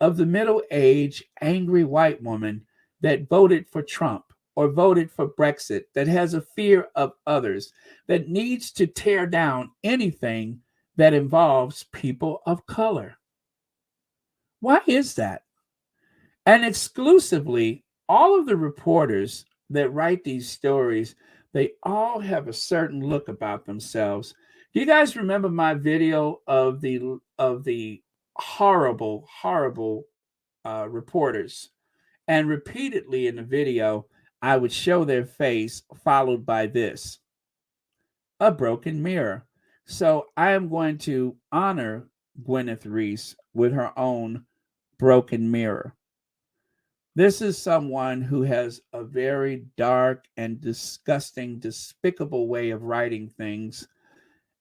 of the middle aged angry white woman that voted for Trump or voted for Brexit, that has a fear of others, that needs to tear down anything that involves people of color. Why is that? And exclusively, all of the reporters that write these stories, they all have a certain look about themselves. Do you guys remember my video of the horrible reporters? And repeatedly in the video, I would show their face followed by this, a broken mirror. So I am going to honor Gwyneth Reese with her own broken mirror. This is someone who has a very dark and disgusting, despicable way of writing things.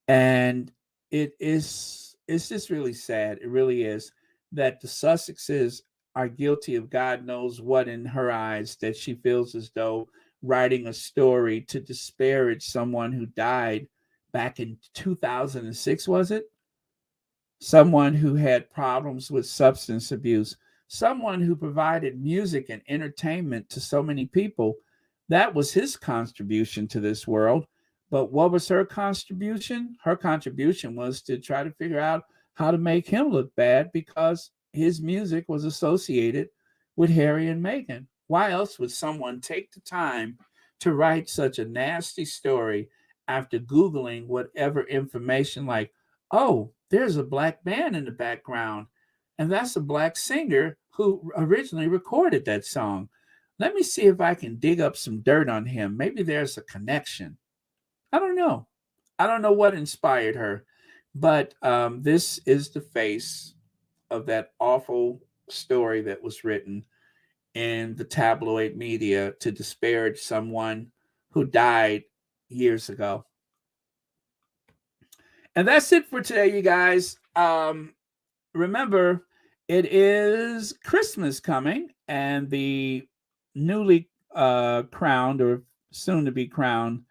And it's just really sad. It really is that the Sussexes are guilty of God knows what in her eyes, that she feels as though writing a story to disparage someone who died back in 2006, was it? Someone who had problems with substance abuse, someone who provided music and entertainment to so many people. That was his contribution to this world. But what was her contribution? Her contribution was to try to figure out how to make him look bad because his music was associated with Harry and Meghan. Why else would someone take the time to write such a nasty story after Googling whatever information like, oh, there's a black band in the background, and that's a black singer who originally recorded that song. Let me see if I can dig up some dirt on him. Maybe there's a connection. I don't know. I don't know what inspired her, but this is the face of that awful story that was written in the tabloid media to disparage someone who died years ago. And that's it for today, you guys. Remember, it is Christmas coming, and the newly crowned or soon to be crowned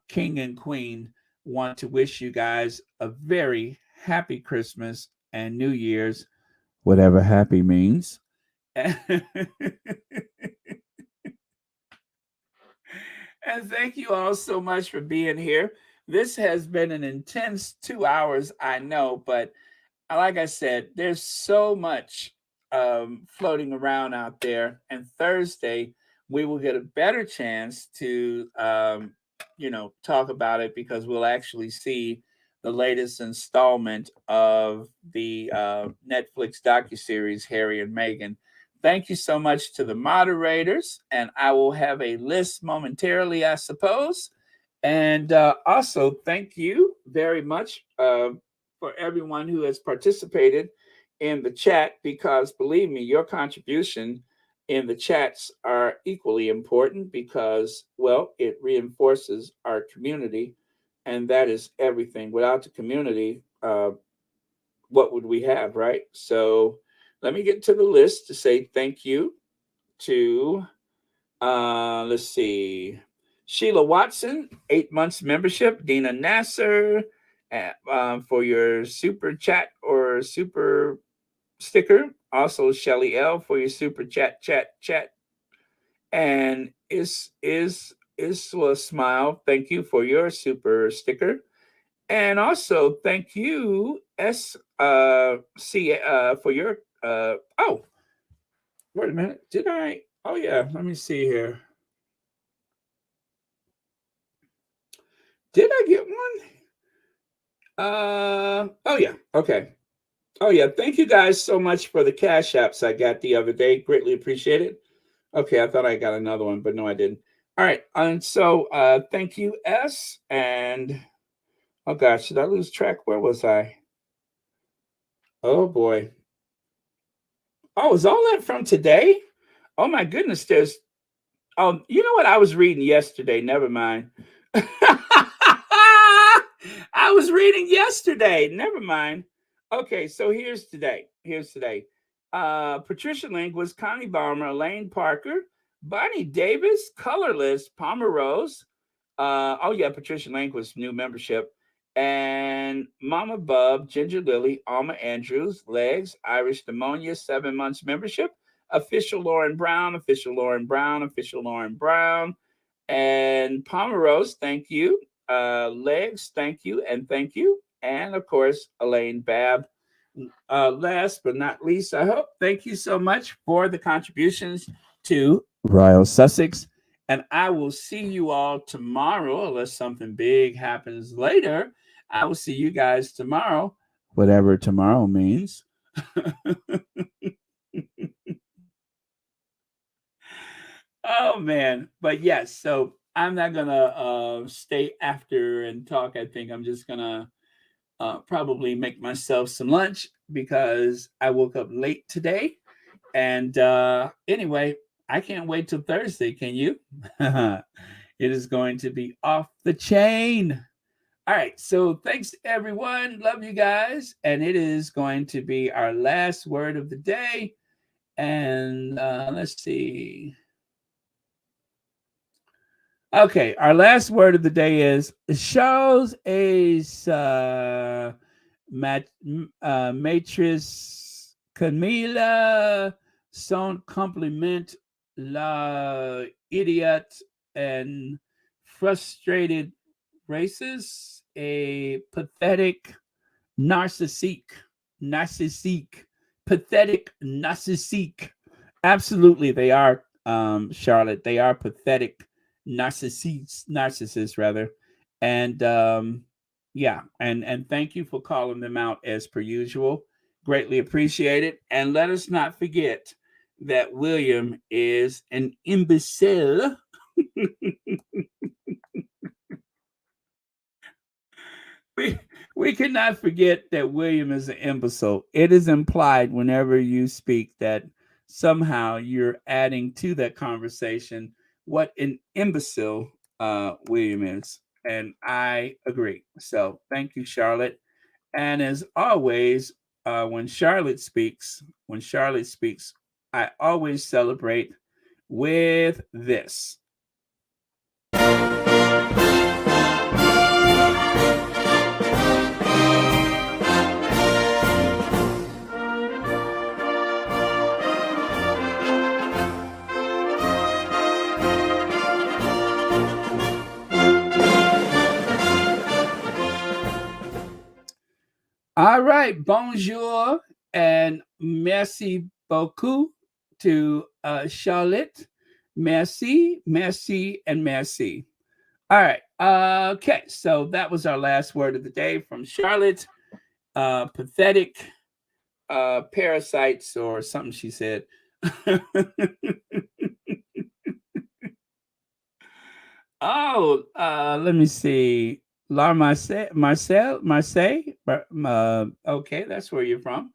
king and queen want to wish you guys a very happy Christmas and New Year's, whatever happy means. And thank you all so much for being here. This has been an intense 2 hours, I know, but like I said, there's so much floating around out there. And Thursday, we will get a better chance to, talk about it because we'll actually see the latest installment of the Netflix docu-series Harry and Meghan. Thank you so much to the moderators, and I will have a list momentarily, I suppose. And also, thank you very much for everyone who has participated in the chat, because believe me, your contribution in the chats are equally important because, well, it reinforces our community, and that is everything. Without the community, what would we have, right? So let me get to the list to say thank you to, let's see, Sheila Watson, 8 months membership. Dina Nasser, for your super chat or super sticker. Also, Shelly L for your super chat. And is a smile. Thank you for your super sticker. And also, thank you, C, for your. Oh, wait a minute. Did I? Oh yeah, let me see here. Did I get one? Oh yeah, okay. Oh yeah, thank you guys so much for the cash apps I got the other day. Greatly appreciate it. Okay, I thought I got another one, but no, I didn't. All right, and so thank you, S. And oh gosh, did I lose track? Where was I? Oh boy. Oh, is all that from today? Oh my goodness, there's you know what I was reading yesterday? Never mind. I was reading yesterday. Never mind. Okay, so here's today. Here's today. Patricia Linguist, Connie Balmer, Elaine Parker, Bonnie Davis, Colorless, Palmer Rose. Oh yeah, Patricia Linguist, new membership. And Mama Bub, Ginger Lily, Alma Andrews, Legs, Irish Pneumonia, 7 months membership. Official Lauren Brown, official Lauren Brown, official Lauren Brown. And Pomeros, thank you. Legs, thank you, and thank you. And of course, Elaine Babb. Last but not least, I hope. Thank you so much for the contributions to Royal Sussex. And I will see you all tomorrow, unless something big happens later. I will see you guys tomorrow, whatever tomorrow means. Oh man, but yes, so I'm not gonna stay after and talk. I think I'm just gonna probably make myself some lunch because I woke up late today. And anyway, I can't wait till Thursday. Can you? It is going to be off the chain. All right, so thanks everyone. Love you guys, and it is going to be our last word of the day. And let's see. Okay, our last word of the day is chose is matrice Camila son compliment la idiot and frustrated racist, a pathetic narcissistic, pathetic narcissistic. Absolutely, they are, Charlotte. They are pathetic narcissists rather. And yeah, and thank you for calling them out as per usual. Greatly appreciate it. And let us not forget that William is an imbecile. we cannot forget that William is an imbecile. It is implied whenever you speak that somehow you're adding to that conversation what an imbecile William is. And I agree. So thank you, Charlotte. And as always, when Charlotte speaks, I always celebrate with this. All right, bonjour and merci beaucoup to Charlotte. Merci, and merci. All right, okay, so that was our last word of the day from Charlotte. Pathetic parasites or something she said. Oh, let me see. Marseille. Okay, that's where you're from.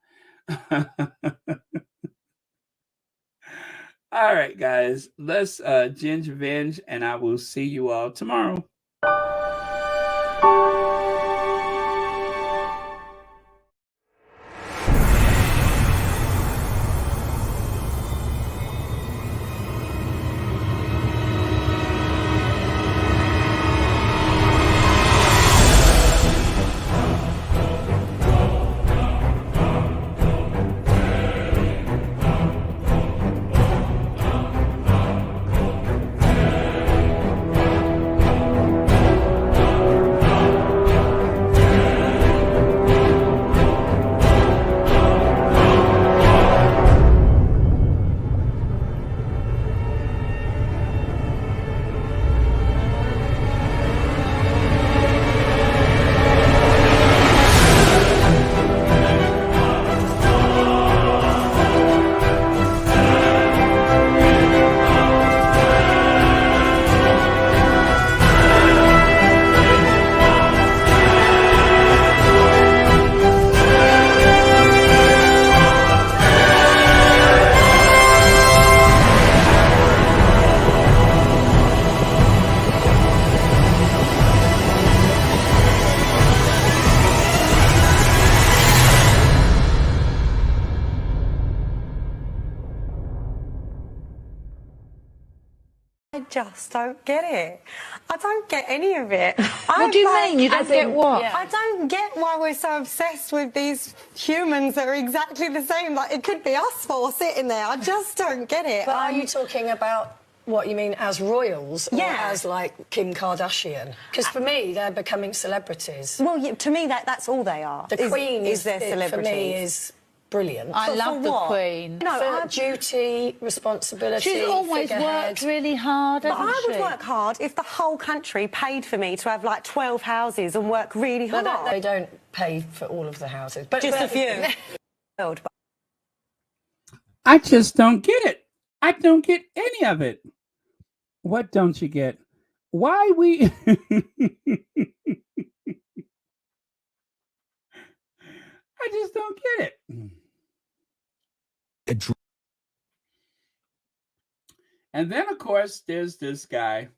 All right, guys, let's ginge venge, and I will see you all tomorrow. just don't get it. I don't get any of it. What do you mean? You don't get what? I don't get why we're so obsessed with these humans that are exactly the same. Like, it could be us four sitting there. I just don't get it. But are you talking about what you mean as royals, or as like Kim Kardashian? Because for me, they're becoming celebrities. Well, to me, that's all they are. The Queen is their celebrities. For me, is brilliant. I love the Queen. No, for duty, responsibility. She's always worked really hard, But hasn't I would she? work hard if the whole country paid for me to have like 12 houses and work really hard. They don't pay for all of the houses, but just a few. I just don't get it. I don't get any of it. What don't you get? Why we... I just don't get it. And then, of course, there's this guy.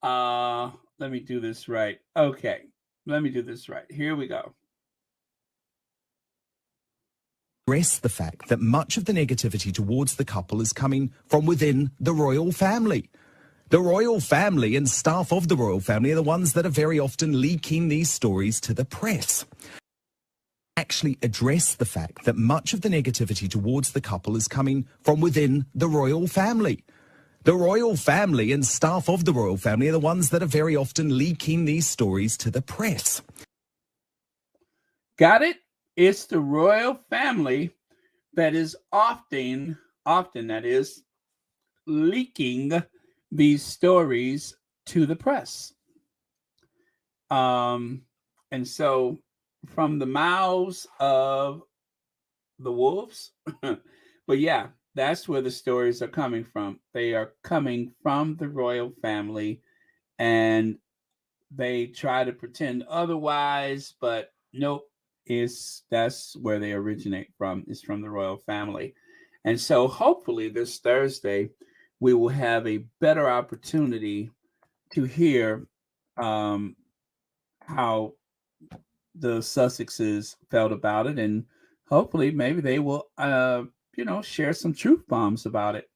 Let me do this right. Okay. Let me do this right. Here we go. Address the fact that much of the negativity towards the couple is coming from within the royal family. The royal family and staff of the royal family are the ones that are very often leaking these stories to the press. Actually address the fact that much of the negativity towards the couple is coming from within the royal family. The royal family and staff of the royal family are the ones that are very often leaking these stories to the press. Got it? It's the royal family that is often that is, leaking these stories to the press. And so from the mouths of the wolves, but yeah, that's where the stories are coming from. They are coming from the royal family, and they try to pretend otherwise, but nope. That's where they originate from, is from the royal family. And so hopefully this Thursday we will have a better opportunity to hear how the Sussexes felt about it, and hopefully maybe they will share some truth bombs about it.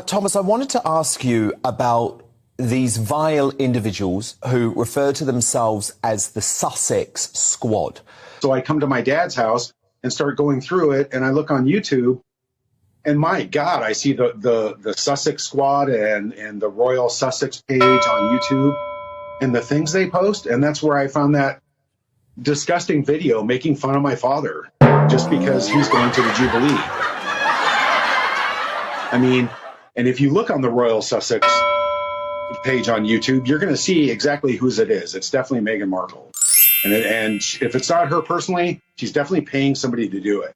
Thomas, I wanted to ask you about these vile individuals who refer to themselves as the Sussex Squad. So I come to my dad's house and start going through it, and I look on YouTube, and my God, I see the Sussex Squad and the Royal Sussex page on YouTube and the things they post, and that's where I found that disgusting video making fun of my father just because he's going to the Jubilee. I mean, and if you look on the Royal Sussex page on YouTube, you're going to see exactly whose it is. It's definitely Meghan Markle. And if it's not her personally, she's definitely paying somebody to do it.